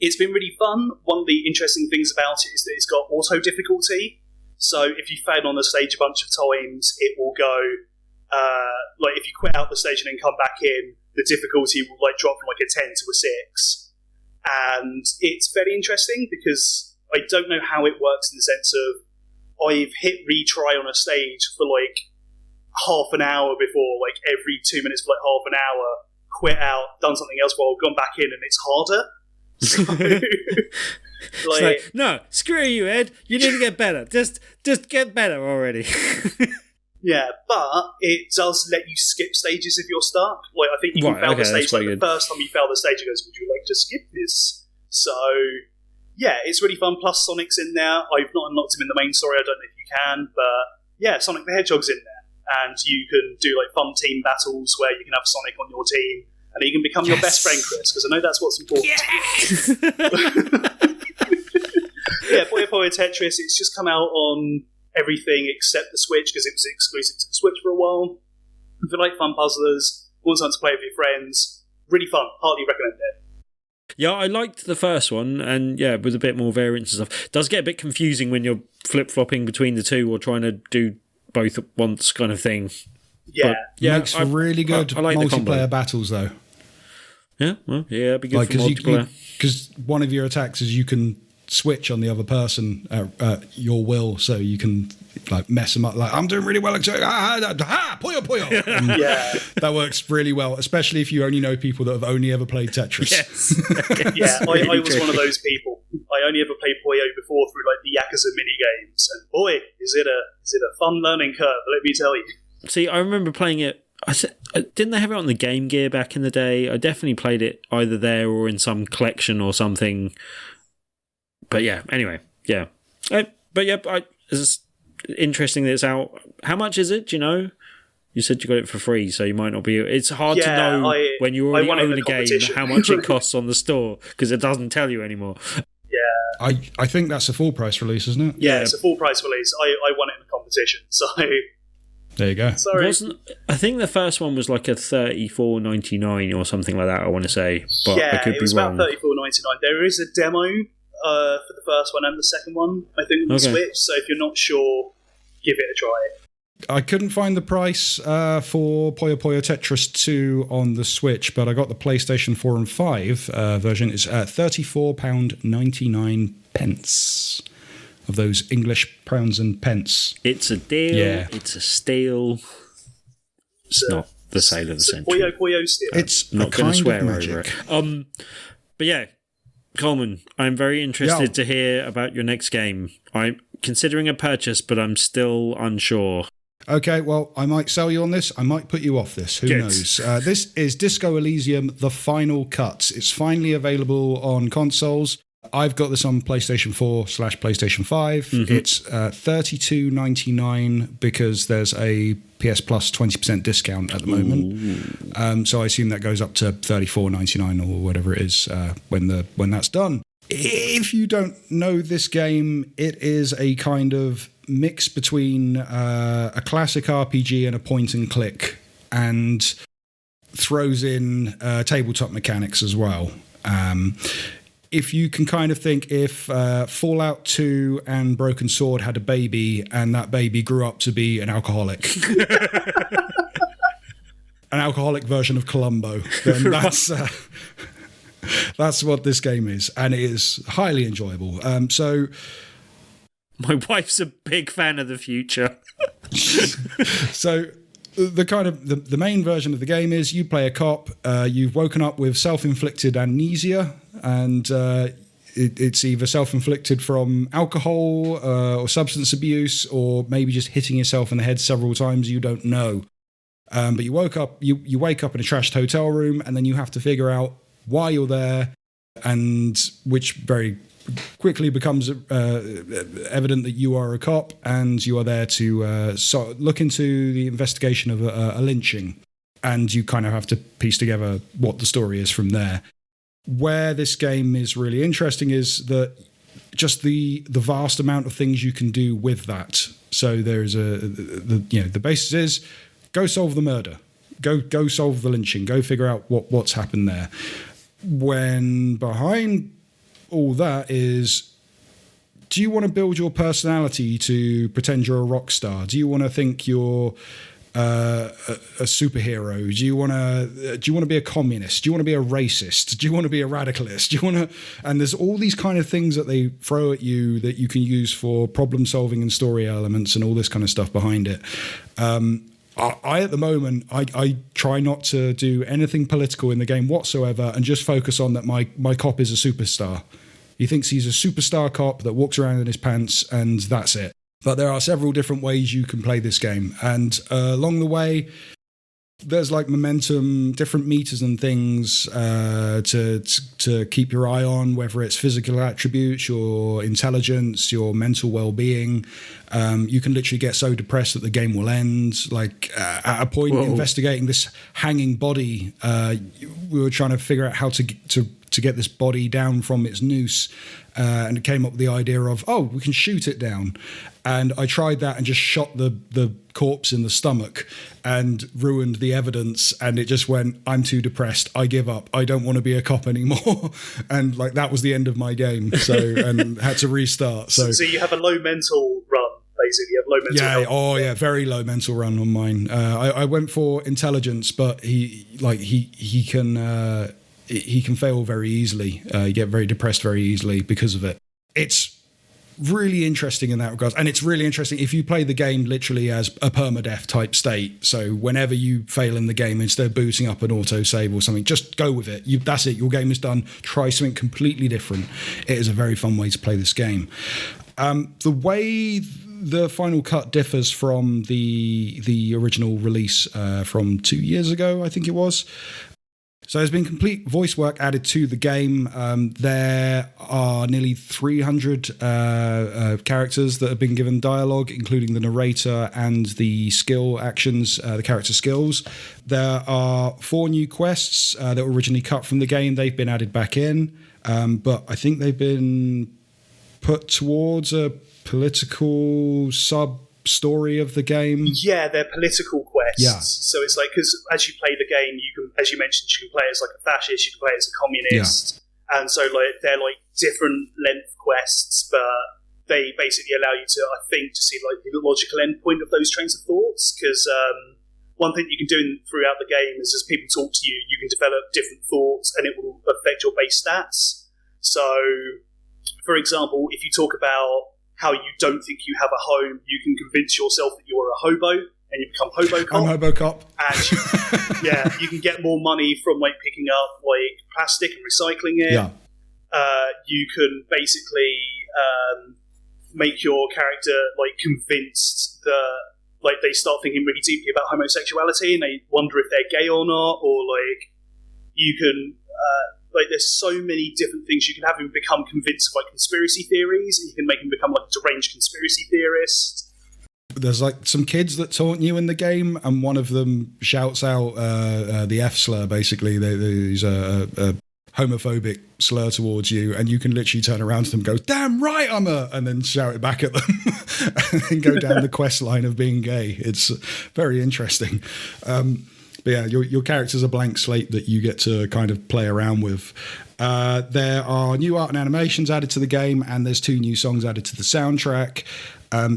It's been really fun. One of the interesting things about it is that it's got auto difficulty. So if you fail on the stage a bunch of times, it will go, like if you quit out the stage and then come back in, the difficulty will like drop from like a 10 to a 6. And it's very interesting because I don't know how it works in the sense of I've hit retry on a stage for like half an hour before, like every 2 minutes for like half an hour, quit out, done something else while I've gone back in, and it's harder. So, like, no, screw you, Ed. You need to get better. Just get better already. Yeah, but it does let you skip stages if you're stuck. Like, I think you can fail the stage. Like the first time you fail the stage, it goes, "Would you like to skip this?" So, yeah, it's really fun. Plus, Sonic's in there. I've not unlocked him in the main story. I don't know if you can, but yeah, Sonic the Hedgehog's in there, and you can do like fun team battles where you can have Sonic on your team, and he can become your best friend, Chris. Because I know that's what's important. Yes! Yeah, Puyo Puyo Tetris. It's just come out on everything except the Switch because it was exclusive to the Switch for a while. If you like fun puzzlers, want something to play with your friends, really fun. Heartily recommend it. Yeah, I liked the first one, and yeah, with a bit more variance and stuff. It does get a bit confusing when you're flip-flopping between the two or trying to do both at once kind of thing. Yeah. But, yeah, makes for really good I like multiplayer battles, though. Yeah, well, yeah, it'd be good for multiplayer. Because one of your attacks is you can switch on the other person at your will, so you can like mess them up. Like, I'm doing really well at Puyo Puyo. Yeah, that works really well, especially if you only know people that have only ever played Tetris. Yes. Yeah, I was one of those people. I only ever played Puyo before through like the Yakuza mini games, and boy, is it a fun learning curve. Let me tell you. See, I remember playing it. Didn't they have it on the Game Gear back in the day? I definitely played it either there or in some collection or something. But yeah, anyway, yeah. But yeah, it's interesting that it's out. How much is it? Do you know? You said you got it for free, so you might not be. It's hard to know when you already own a game how much it costs on the store because it doesn't tell you anymore. Yeah, I think that's a full price release, isn't it? Yeah, it's a full price release. I won it in the competition, so there you go. Sorry, I think the first one was like a $34.99 or something like that. I want to say, but yeah, I could it be was wrong. about $34.99. There is a demo for the first one and the second one, I think, on the Switch. So if you're not sure, give it a try. I couldn't find the price for Puyo Puyo Tetris 2 on the Switch, but I got the PlayStation 4 and 5 version. It's £34.99 of those English pounds and pence. It's a deal. Yeah. It's a steal. It's not the sale of the century. Puyo Puyo steal. It's not going to swear over it. But yeah, Coleman, I'm very interested to hear about your next game. I'm considering a purchase, but I'm still unsure. Okay, well, I might sell you on this. I might put you off this. Who Good. knows? This is Disco Elysium, The Final Cut. It's finally available on consoles. I've got this on PlayStation 4/PlayStation 5. It's $32.99 because there's a PS Plus 20% discount at the moment. So I assume that goes up to $34.99 or whatever it is when that's done. If you don't know this game, it is a kind of mix between a classic RPG and a point and click, and throws in tabletop mechanics as well. If you can kind of think if Fallout 2 and Broken Sword had a baby and that baby grew up to be an alcoholic, an alcoholic version of Columbo, then that's what this game is, and it is highly enjoyable. So My wife's a big fan of the future. So the kind of the main version of the game is you play a cop. You've woken up with self-inflicted amnesia, and it's either self-inflicted from alcohol or substance abuse, or maybe just hitting yourself in the head several times. You don't know, but you wake up in a trashed hotel room, and then you have to figure out why you're there, and which very quickly becomes evident that you are a cop, and you are there to look into the investigation of a lynching, and you kind of have to piece together what the story is from there. Where this game is really interesting is that just the vast amount of things you can do with that. So there's the basis is go solve the murder, go solve the lynching, go figure out what's happened there. When behind all that is, do you want to build your personality to pretend you're a rock star? Do you want to think you're a superhero? Do you want to be a communist? Do you want to be a racist? Do you want to be a radicalist? Do you want to? And there's all these kind of things that they throw at you that you can use for problem solving and story elements and all this kind of stuff behind it. I at the moment, I try not to do anything political in the game whatsoever, and just focus on that my cop is a superstar. He thinks he's a superstar cop that walks around in his pants, and that's it. But there are several different ways you can play this game, and along the way, there's like momentum, different meters and things to keep your eye on, whether it's physical attributes, your intelligence, your mental well-being. You can literally get so depressed that the game will end. Like at a point, investigating this hanging body, we were trying to figure out how to get this body down from its noose, and it came up with the idea of, we can shoot it down. And I tried that and just shot the corpse in the stomach and ruined the evidence. And it just went, I'm too depressed. I give up. I don't want to be a cop anymore. And like that was the end of my game. So and had to restart. So you have a low mental run, basically. You have low mental health. Very low mental run on mine. I went for intelligence, but he can fail very easily. You get very depressed very easily because of it. It's really interesting in that regard, and it's really interesting if you play the game literally as a permadeath type state. So whenever you fail in the game, instead of booting up an autosave or something, just go with it. That's it. Your game is done. Try something completely different. It is a very fun way to play this game. The way the Final Cut differs from the original release from 2 years ago, I think it was. So there's been complete voice work added to the game. There are nearly 300 characters that have been given dialogue, including the narrator and the skill actions, the character skills. There are 4 new quests that were originally cut from the game. They've been added back in, but I think they've been put towards a political sub-story of the game. Yeah, they're political quests. Yeah. So it's like, because as you play the game, you can, as you mentioned, you can play as like a fascist, you can play as a communist, and so like they're like different length quests, but they basically allow you to, I think, to see like the logical endpoint of those trains of thoughts. Because one thing you can do throughout the game is, as people talk to you, you can develop different thoughts, and it will affect your base stats. So, for example, if you talk about how you don't think you have a home, you can convince yourself that you're a hobo, and you become HoboCop. I'm HoboCop. And you can get more money from like picking up like plastic and recycling it. Yeah. You can basically make your character like convinced that like they start thinking really deeply about homosexuality and they wonder if they're gay or not, or like you can like there's so many different things you can have him become convinced of, like conspiracy theories. You can make him become like a deranged conspiracy theorist. There's like some kids that taunt you in the game, and one of them shouts out the F slur. Basically, there's a homophobic slur towards you, and you can literally turn around to them, and go, "Damn right, I'm a," and then shout it back at them, and then go down the quest line of being gay. It's very interesting. But yeah, your character's a blank slate that you get to kind of play around with. There are new art and animations added to the game, and there's 2 new songs added to the soundtrack.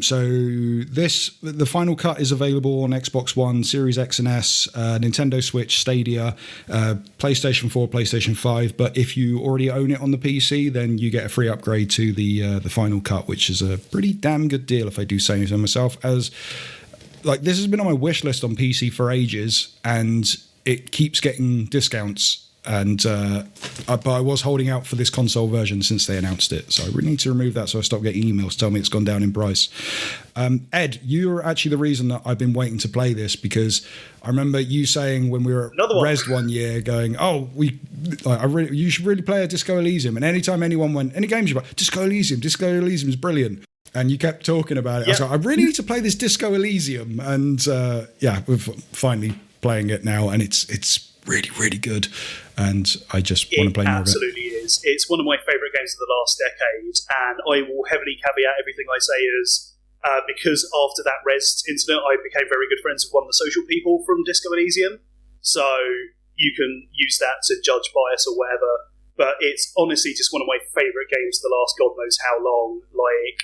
So the final cut is available on Xbox One, Series X and S, Nintendo Switch, Stadia, PlayStation 4, PlayStation 5. But if you already own it on the PC, then you get a free upgrade to the final cut, which is a pretty damn good deal, if I do say so myself. As like this has been on my wish list on PC for ages, and it keeps getting discounts. And but I was holding out for this console version since they announced it, so I really need to remove that so I stop getting emails telling me it's gone down in price. Ed, you're actually the reason that I've been waiting to play this, because I remember you saying when we were at Res one year, going, "Oh, you should really play a Disco Elysium." And anytime anyone went, "Any games you play?" Disco Elysium is brilliant. And you kept talking about it. Yep. I was like, I really need to play this Disco Elysium. And yeah, we're finally playing it now, and it's really, really good. And I just want to play more of it. It absolutely is. It's one of my favourite games of the last decade, and I will heavily caveat everything I say as because after that Res incident, I became very good friends with one of the social people from Disco Elysium. So you can use that to judge bias or whatever. But it's honestly just one of my favourite games of the last God knows how long. Like,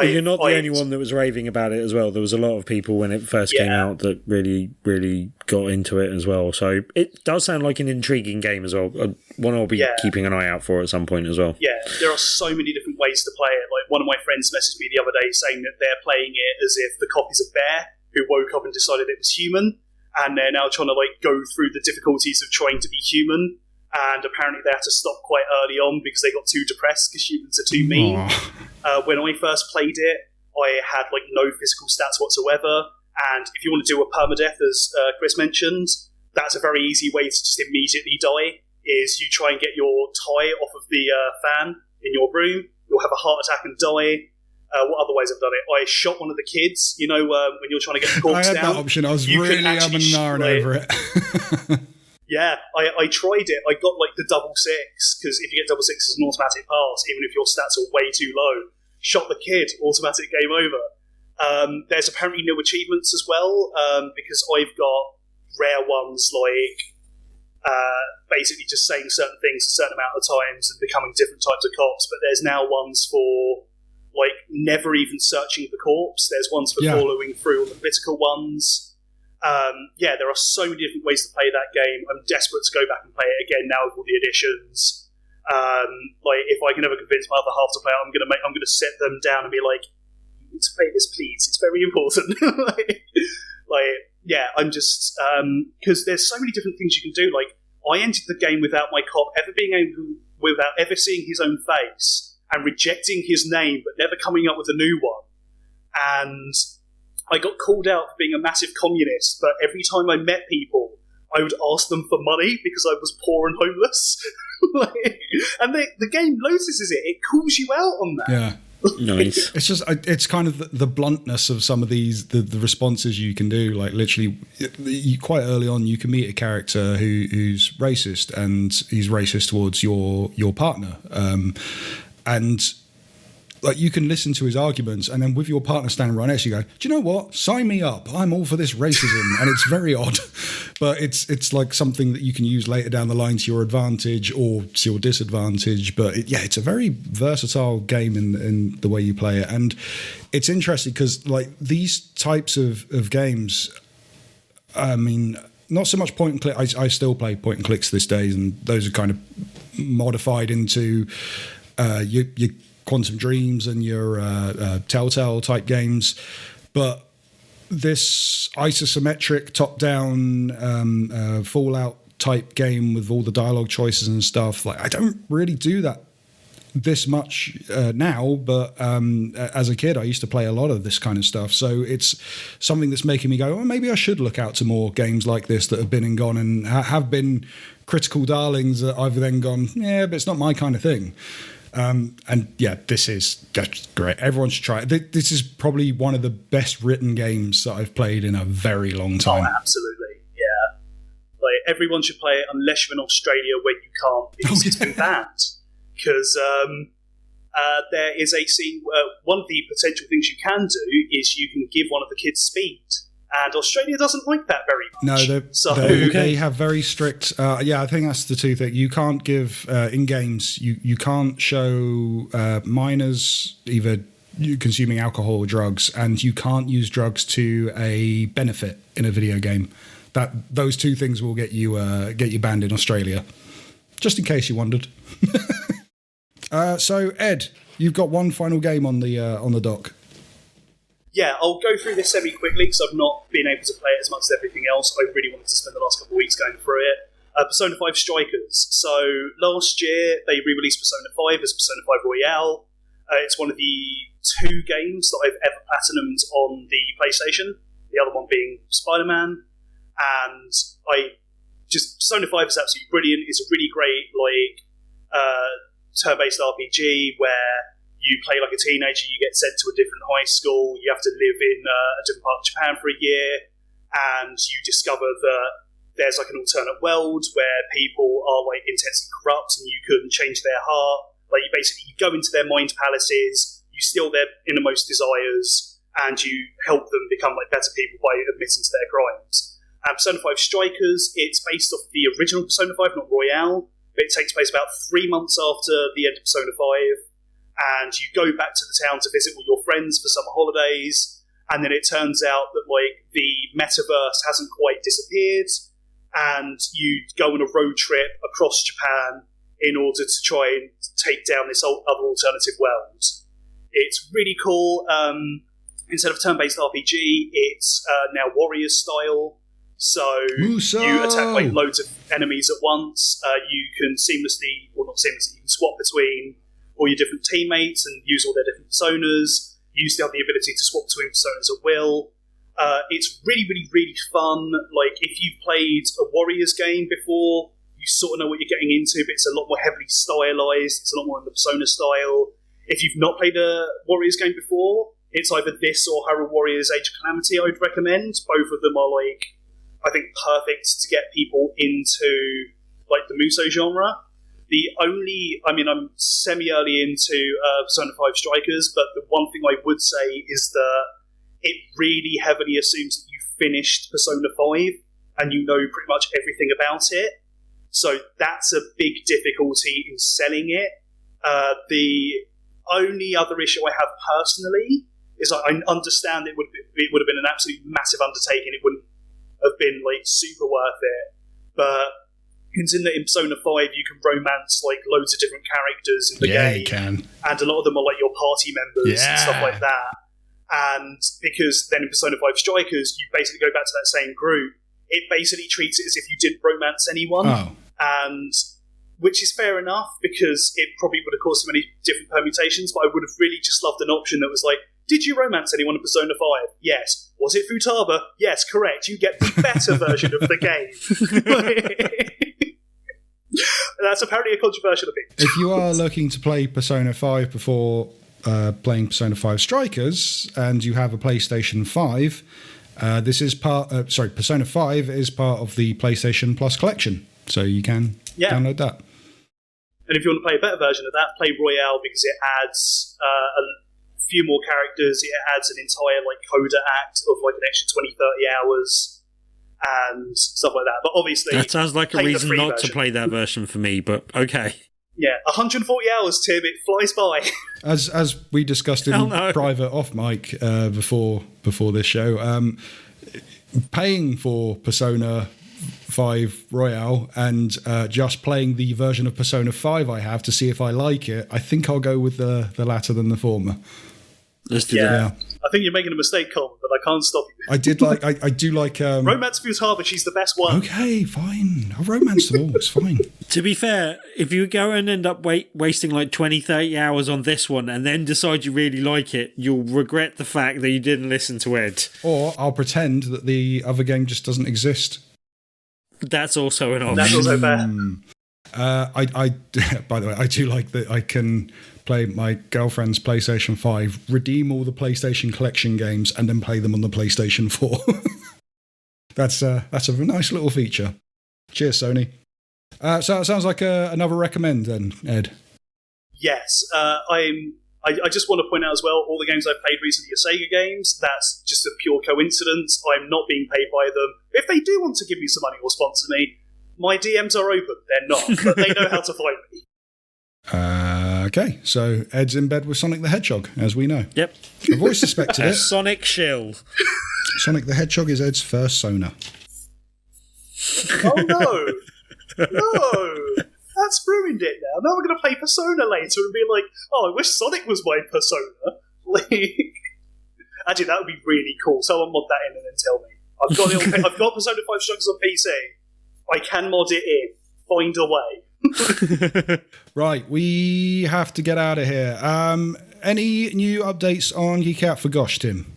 you're not the only one that was raving about it as well. There was a lot of people when it first came out that really, really got into it as well. So it does sound like an intriguing game as well. One I'll be keeping an eye out for at some point as well. Yeah, there are so many different ways to play it. Like, one of my friends messaged me the other day saying that they're playing it as if the cop is a bear who woke up and decided it was human, and they're now trying to like go through the difficulties of trying to be human. And apparently they had to stop quite early on because they got too depressed because humans are too mean. When I first played it, I had like no physical stats whatsoever. And if you want to do a permadeath, as Chris mentioned, that's a very easy way to just immediately die, is you try and get your tie off of the fan in your room. You'll have a heart attack and die. What other ways I've done it? I shot one of the kids, when you're trying to get the corpse down. I had that option. I was really umming and ahhing over it. Yeah, I tried it. I got like the 6, because if you get 6 it's an automatic pass, even if your stats are way too low. Shot the kid, automatic game over. There's apparently new achievements as well, because I've got rare ones like basically just saying certain things a certain amount of times and becoming different types of cops, but there's now ones for like never even searching the corpse. There's ones for following through on the political ones. There are so many different ways to play that game. I'm desperate to go back and play it again now with all the additions. Like, if I can ever convince my other half to play it, I'm gonna sit them down and be like, "You need to play this, please. It's very important." I'm just because there's so many different things you can do. Like, I entered the game without my cop without ever seeing his own face and rejecting his name, but never coming up with a new one. And I got called out for being a massive communist, but every time I met people, I would ask them for money because I was poor and homeless. And the game notices it. It calls you out on that. Yeah. Nice. It's just, it's kind of the bluntness of some of these, the responses you can do. Like, literally, quite early on, you can meet a character who's racist, and he's racist towards your partner. And like, you can listen to his arguments, and then with your partner standing right next to you, go, "Do you know what? Sign me up. I'm all for this racism." And it's very odd, but it's like something that you can use later down the line to your advantage or to your disadvantage. But it's a very versatile game in the way you play it, and it's interesting because like these types of games, I mean, not so much point and click. I still play point and clicks these days, and those are kind of modified into your Quantum Dreams and your Telltale type games, but this isometric top-down Fallout type game with all the dialogue choices and stuff, like, I don't really do that this much now, but as a kid, I used to play a lot of this kind of stuff. So it's something that's making me go, oh, maybe I should look out to more games like this that have been and gone and have been critical darlings that I've then gone, yeah, but it's not my kind of thing. And yeah, this is just great. Everyone should try it. This is probably one of the best written games that I've played in a very long time. Oh, absolutely, yeah. Like, everyone should play it unless you're in Australia where you can't because it's been banned. Because there is a scene where one of the potential things you can do is you can give one of the kids speed. And Australia doesn't like that very much. No, they have very strict. I think that's the two things. You can't give in games. You can't show minors either consuming alcohol or drugs, and you can't use drugs to a benefit in a video game. Those two things will get you banned in Australia. Just in case you wondered. So Ed, you've got one final game on the dock. Yeah, I'll go through this semi-quickly because I've not been able to play it as much as everything else. I really wanted to spend the last couple of weeks going through it. Persona 5 Strikers. So last year, they re-released Persona 5 as Persona 5 Royale. It's one of the 2 games that I've ever platinumed on the PlayStation, the other one being Spider-Man. And Persona 5 is absolutely brilliant. It's a really great, turn-based RPG where you play like a teenager, you get sent to a different high school, you have to live in a different part of Japan for a year, and you discover that there's like an alternate world where people are like intensely corrupt and you can change their heart. Like you go into their mind palaces, you steal their innermost desires, and you help them become like better people by admitting to their crimes. And Persona 5 Strikers, it's based off the original Persona 5, not Royale, but it takes place about 3 months after the end of Persona 5. And you go back to the town to visit all your friends for summer holidays, and then it turns out that like the metaverse hasn't quite disappeared, and you go on a road trip across Japan in order to try and take down this other alternative world. It's really cool. Instead of turn-based RPG, it's now warrior style. So Muso! You attack like loads of enemies at once. You can seamlessly, well not seamlessly, you can swap between all your different teammates and use all their different personas. You still have the ability to swap between personas at will. It's really, really, really fun. Like, if you've played a Warriors game before, you sort of know what you're getting into, but it's a lot more heavily stylized. It's a lot more in the Persona style. If you've not played a Warriors game before, it's either this or Hyrule Warriors Age of Calamity I'd recommend. Both of them are, like, I think perfect to get people into, like, the Muso genre. I'm semi-early into Persona 5 Strikers, but the one thing I would say is that it really heavily assumes that you've finished Persona 5 and you know pretty much everything about it. So that's a big difficulty in selling it. The only other issue I have personally is I understand it would have been an absolute massive undertaking. It wouldn't have been like super worth it, but it's in that in Persona 5 you can romance like loads of different characters in the game. You can. And a lot of them are like your party members and stuff like that. And because then in Persona 5 Strikers you basically go back to that same group, it basically treats it as if you didn't romance anyone. Oh. And which is fair enough because it probably would have caused so many different permutations, but I would have really just loved an option that was like, did you romance anyone in Persona 5? Yes. Was it Futaba? Yes, correct. You get the better version of the game. That's apparently a controversial opinion. If you are looking to play Persona 5 before playing Persona 5 Strikers, and you have a PlayStation 5, Persona 5 is part of the PlayStation Plus collection, so you can download that. And if you want to play a better version of that, play Royale because it adds a few more characters. It adds an entire like coda act of like an extra 20-30 hours. And stuff like that. But obviously, that sounds like a reason not to play that version for me, but okay. Yeah, 140 hours, Tim. It flies by. As we discussed in private off mic before this show, paying for Persona 5 Royale and just playing the version of Persona 5 I have to see if I like it, I think I'll go with the latter than the former. Let's do that. I think you're making a mistake, Coleman, but I can't stop you. I do like. Romance Fuse Harbour, she's the best one. Okay, fine. I'll romance them all. It's fine. To be fair, if you go and end up wasting like 20, 30 hours on this one and then decide you really like it, you'll regret the fact that you didn't listen to Ed. Or I'll pretend that the other game just doesn't exist. That's also an option. That's also fair. By the way, I do like that I can play my girlfriend's PlayStation 5, redeem all the PlayStation Collection games, and then play them on the PlayStation 4. That's a nice little feature. Cheers, Sony. So it sounds like another recommend then, Ed. Yes. I just want to point out as well, all the games I've played recently are Sega games. That's just a pure coincidence. I'm not being paid by them. If they do want to give me some money or sponsor me, my DMs are open. They're not, but they know how to find me. Okay, so Ed's in bed with Sonic the Hedgehog, as we know. Yep. I've always suspected it. Sonic shill. Sonic the Hedgehog is Ed's first Sona. Oh no! No! That's ruined it now. Now we're going to play Persona later and be like, oh, I wish Sonic was my Persona. Actually, that would be really cool. Someone mod that in and then tell me. I've got Persona 5 Struggles on PC. I can mod it in. Find a way. Right, we have to get out of here. Any new updates on Geek Out for Gosh, Tim?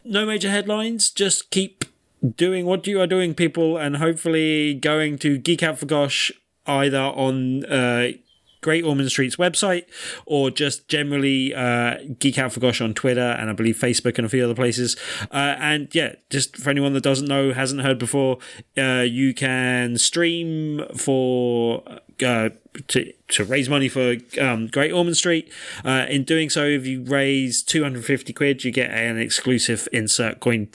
No major headlines. Just keep doing what you are doing, people, and hopefully going to Geek Out for Gosh either on Great Ormond Street's website or just generally Geek Out for Gosh on Twitter and I believe Facebook and a few other places. And yeah, just for anyone that doesn't know, hasn't heard before, you can stream for to raise money for Great Ormond Street. In doing so, if you raise 250 quid, you get an exclusive Insert Coin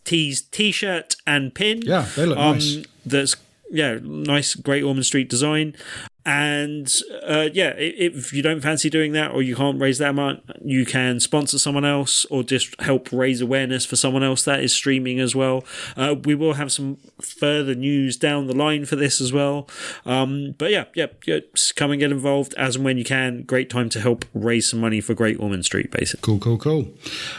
t-shirt and pin. Yeah, they look nice. That's nice Great Ormond Street design. And if you don't fancy doing that or you can't raise that amount, you can sponsor someone else or just help raise awareness for someone else that is streaming as well. We will have some further news down the line for this as well. But just come and get involved as and when you can. Great time to help raise some money for Great Ormond Street, basically. Cool.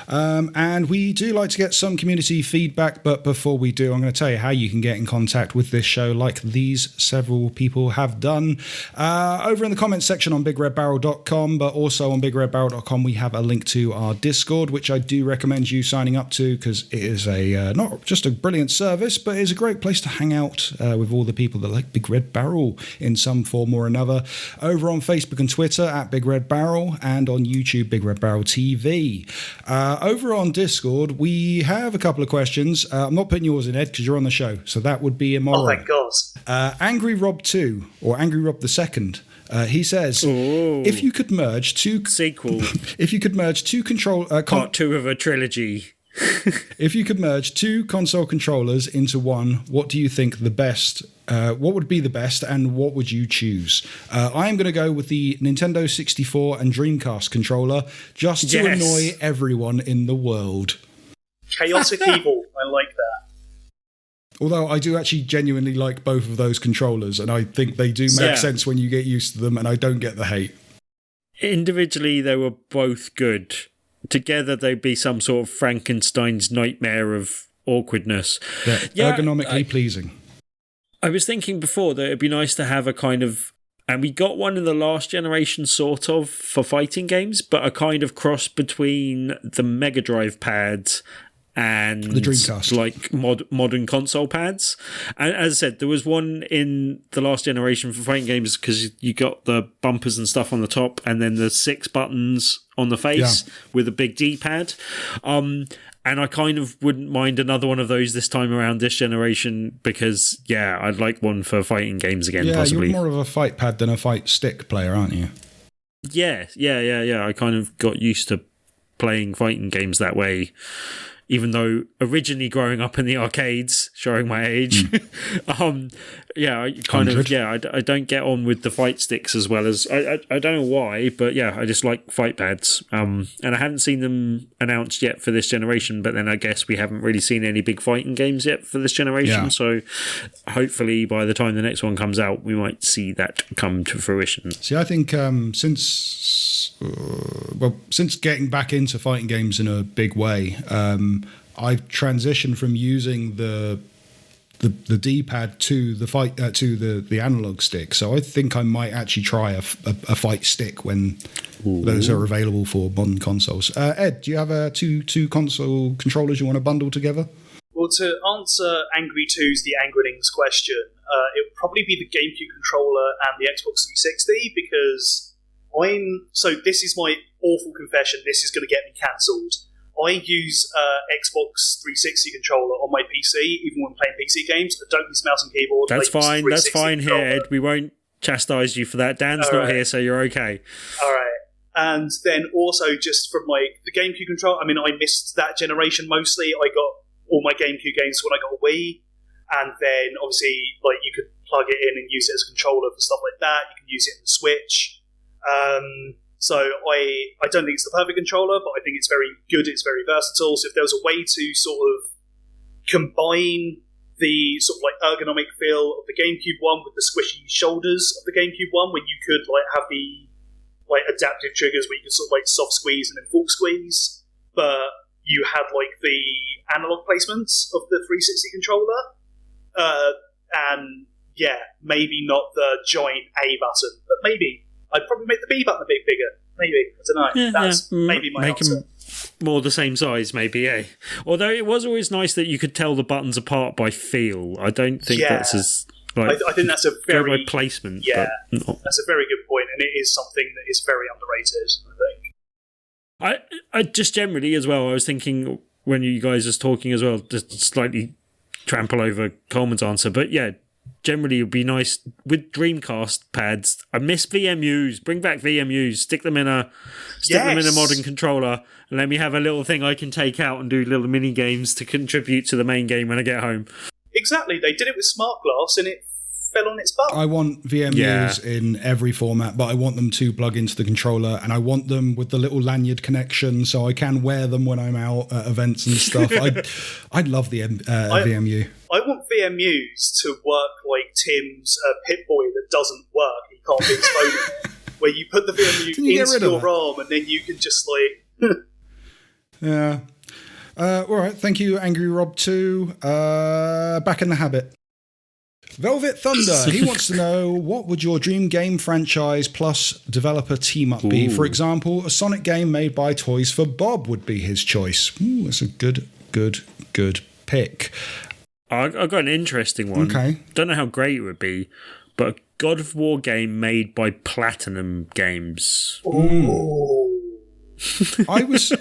And we do like to get some community feedback, but before we do, I'm going to tell you how you can get in contact with this show like these several people have done. Over in the comments section on BigRedBarel.com, but also on BigRedBarel.com, we have a link to our Discord, which I do recommend you signing up to because it is a not just a brilliant service, but it's a great place to hang out with all the people that like Big Red Barrel in some form or another. Over on Facebook and Twitter at Big Red Barrel and on YouTube, Big Red Barrel TV. Over on Discord, we have a couple of questions. I'm not putting yours in, Ed, because you're on the show, so that would be immoral. Oh, thank God. Angry Rob 2 or Angry Rob the Second. He says, if you could merge two sequel, if you could merge two part 2 of a trilogy. If you could merge two console controllers into one, what do you think the best? What would be the best, and what would you choose? I am going to go with the Nintendo 64 and Dreamcast controller, just to annoy everyone in the world. Chaotic evil. I like that. Although I do actually genuinely like both of those controllers, and I think they do make sense when you get used to them, and I don't get the hate. Individually, they were both good. Together, they'd be some sort of Frankenstein's nightmare of awkwardness. Ergonomically pleasing. I was thinking before that it'd be nice to have a kind of, and we got one in the last generation sort of for fighting games, but a kind of cross between the Mega Drive pads and the Dreamcast, like modern console pads. And as I said, there was one in the last generation for fighting games because you got the bumpers and stuff on the top and then the 6 buttons on the face with a big D-pad. And I kind of wouldn't mind another one of those this time around this generation because, I'd like one for fighting games again, possibly. You're more of a fight pad than a fight stick player, aren't you? Yeah. I kind of got used to playing fighting games that way. Even though originally growing up in the arcades, showing my age, I don't get on with the fight sticks as well as I don't know why, but I just like fight pads. And I haven't seen them announced yet for this generation, but then I guess we haven't really seen any big fighting games yet for this generation. Yeah. So hopefully by the time the next one comes out, we might see that come to fruition. See, I think since getting back into fighting games in a big way, I've transitioned from using the D-pad to the analog stick. So I think I might actually try a fight stick when those are available for modern consoles. Ed, do you have two console controllers you want to bundle together? Well, to answer Angry 2's The Angrinings question, it would probably be the GameCube controller and the Xbox 360 because this is my awful confession, this is going to get me cancelled. I use Xbox 360 controller on my PC, even when playing PC games. I don't use mouse and keyboard. That's fine. That's fine here, Ed. We won't chastise you for that. Dan's not here, so you're okay. All right. And then also just from the GameCube controller, I mean, I missed that generation mostly. I got all my GameCube games when I got a Wii. And then obviously, you could plug it in and use it as a controller for stuff like that. You can use it in the Switch. So I don't think it's the perfect controller, but I think it's very good. It's very versatile. So if there was a way to sort of combine the sort of ergonomic feel of the GameCube one with the squishy shoulders of the GameCube one, where you could have the adaptive triggers where you could sort of soft squeeze and then full squeeze, but you had the analog placements of the 360 controller, and maybe not the giant A button, but maybe. I'd probably make the B button a bit bigger. Maybe. I don't know. That's maybe my answer. Them more the same size, maybe, eh? Although it was always nice that you could tell the buttons apart by feel. I don't think that's as... I think that's a very... Go by placement. Yeah, that's a very good point, and it is something that is very underrated, I think. I just generally, as well, I was thinking when you guys was talking as well, just slightly trample over Coleman's answer, but generally, it would be nice with Dreamcast pads. I miss VMUs. Bring back VMUs. Stick them in a modern controller, and let me have a little thing I can take out and do little mini games to contribute to the main game when I get home. Exactly. They did it with Smart Glass, and it fell on its butt. I want VMUs in every format, but I want them to plug into the controller, and I want them with the little lanyard connection so I can wear them when I'm out at events and stuff. I'd love the VMU. I want VMUs to work like Tim's Pip-Boy that doesn't work. He can't be exploded. Where you put the VMU into your ROM and then you can just Yeah. All right. Thank you, Angry Rob 2. Back in the habit. Velvet Thunder, he wants to know, what would your dream game franchise plus developer team-up be? For example, a Sonic game made by Toys for Bob would be his choice. Ooh, that's a good pick. I've got an interesting one. Okay. Don't know how great it would be, but a God of War game made by Platinum Games. I was...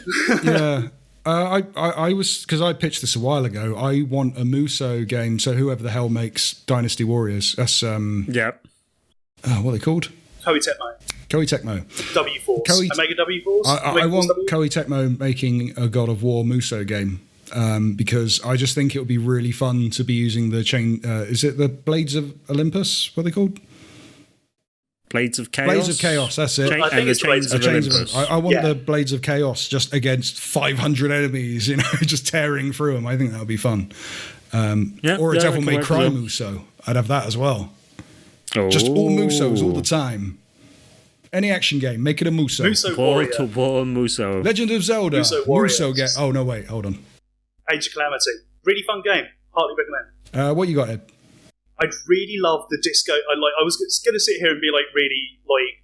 Yeah... I was, because I pitched this a while ago, I want a Muso game, so whoever the hell makes Dynasty Warriors, that's, what are they called? Koei Tecmo. W-Force. Omega W-Force? I want Koei Tecmo making a God of War Muso game, because I just think it would be really fun to be using the chain, is it the Blades of Olympus? What are they called? Blades of Chaos? Blades of Chaos, that's it. I think it's Chains of Olympus. I want the Blades of Chaos just against 500 enemies, just tearing through them. I think that would be fun. Or a Devil May Cry Muso. I'd have that as well. Just all Musos all the time. Any action game, make it a Muso. Muso Warrior. Portal War Muso. Legend of Zelda. Muso game. Oh, no, wait, hold on. Age of Calamity. Really fun game. Heartily recommend. What you got, Ed? I'd really love the disco. I was going to sit here and be really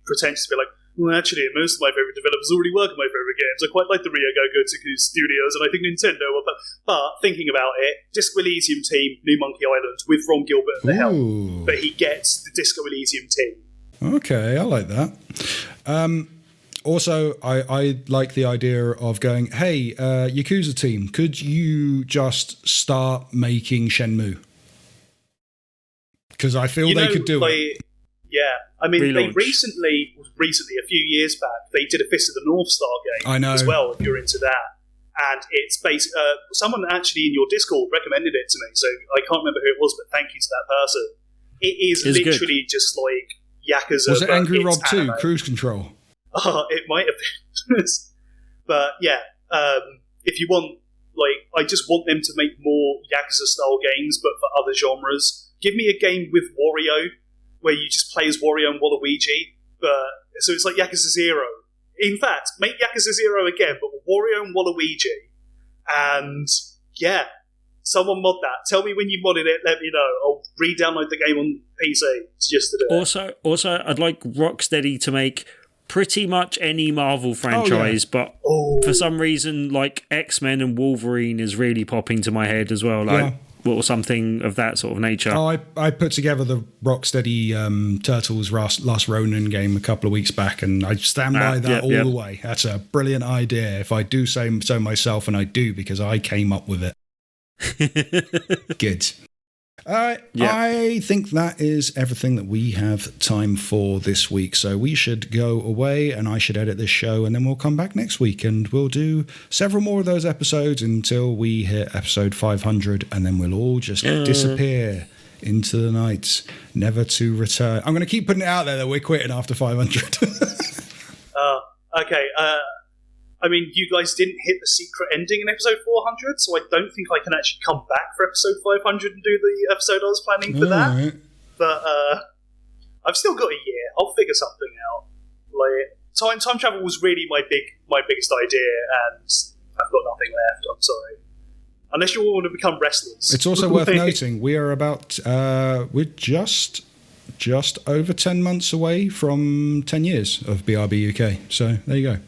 pretentious, be like, well, actually, most of my favorite developers already work on my favorite games. I quite like the Ryogo Gotoku Studios, and I think Nintendo. But thinking about it, Disco Elysium team, New Monkey Island, with Ron Gilbert at the helm, but he gets the Disco Elysium team. Okay, I like that. Also, I like the idea of going, hey, Yakuza team, could you just start making Shenmue? Because I feel they could do it. Yeah, I mean, Relaunch. they recently, a few years back, they did a Fist of the North Star game as well, if you're into that. And it's based, someone actually in your Discord recommended it to me, so I can't remember who it was, but thank you to that person. It is literally just like Yakuza. Was it Angry Rob 2, anime. Cruise Control? Oh, it might have been. But yeah, if you want, like, I just want them to make more Yakuza-style games, but for other genres. Give me a game with Wario, where you just play as Wario and Waluigi, so it's like Yakuza 0. In fact, make Yakuza 0 again, but with Wario and Waluigi. And, yeah, someone mod that. Tell me when you've modded it, let me know. I'll re-download the game on PC just to do it. Also, I'd like Rocksteady to make pretty much any Marvel franchise, but for some reason, like X-Men and Wolverine is really popping to my head as well, like or something of that sort of nature. Oh, I put together the Rocksteady Turtles Last Ronin game a couple of weeks back, and I stand by that all the way. That's a brilliant idea, if I do say so myself, and I do because I came up with it. Good. I think that is everything that we have time for this week. So we should go away and I should edit this show, and then we'll come back next week and we'll do several more of those episodes until we hit episode 500, and then we'll all just disappear into the night, never to return. I'm going to keep putting it out there that we're quitting after 500. Okay. I mean, you guys didn't hit the secret ending in episode 400, so I don't think I can actually come back for episode 500 and do the episode I was planning for that. Right. But I've still got a year. I'll figure something out. Like time travel was really my biggest idea, and I've got nothing left. I'm sorry. Unless you all want to become wrestlers. It's also worth noting we are about we're just over 10 months away from 10 years of BRB UK. So there you go.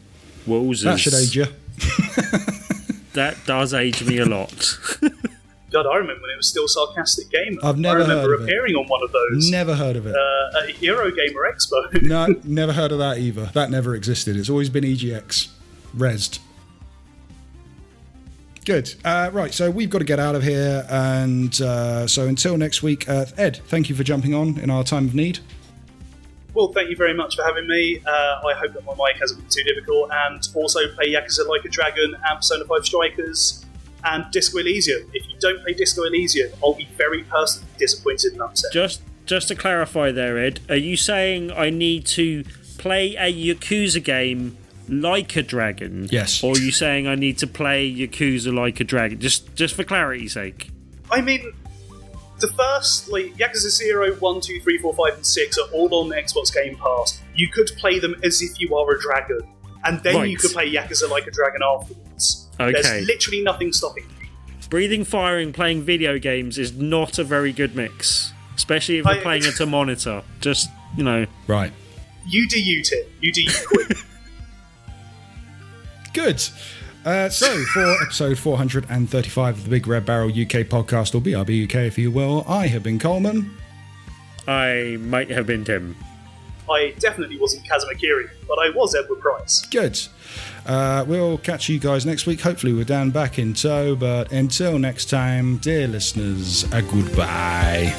Wowzers. That should age you. That does age me a lot. God, I remember when it was still Sarcastic Gamer. I've never heard of it. I remember appearing on one of those. Never heard of it. At Eurogamer Expo. No, never heard of that either. That never existed. It's always been EGX. Rezzed. Good. Right, so we've got to get out of here. And so until next week, Ed, thank you for jumping on in our time of need. Well, thank you very much for having me. I hope that my mic hasn't been too difficult. And also play Yakuza Like a Dragon and Persona 5 Strikers and Disco Elysium. If you don't play Disco Elysium, I'll be very personally disappointed and upset. Just to clarify there, Ed, are you saying I need to play a Yakuza game like a dragon? Yes. Or are you saying I need to play Yakuza Like a Dragon? Just for clarity's sake. I mean, the first, Yakuza 0, 1, 2, 3, 4, 5, and 6 are all on Xbox Game Pass. You could play them as if you are a dragon, and then you could play Yakuza Like a Dragon afterwards. Okay. There's literally nothing stopping you. Breathing fire and playing video games is not a very good mix, especially if you're playing it to monitor. Just, Right. You do you, Tim. You do you, Queen. Good. So, for episode 435 of the Big Red Barrel UK podcast, or BRB UK if you will, I have been Coleman. I might have been Tim. I definitely wasn't Kazumakiri, but I was Edward Price. Good. We'll catch you guys next week, hopefully with Dan back in tow, but until next time, dear listeners, a goodbye.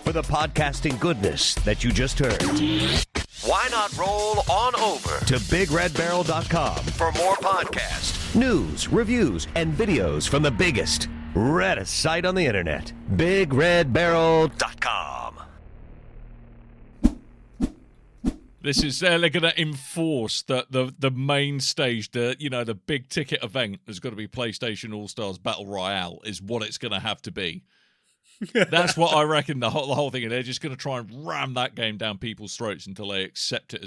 For the podcasting goodness that you just heard. Why not roll on over to BigRedBarel.com for more podcasts, news, reviews, and videos from the biggest, reddest site on the internet, BigRedBarel.com. This is they're going to enforce that the main stage, the big ticket event has got to be PlayStation All Stars Battle Royale is what it's going to have to be. That's what I reckon the whole thing. And they're just going to try and ram that game down people's throats until they accept it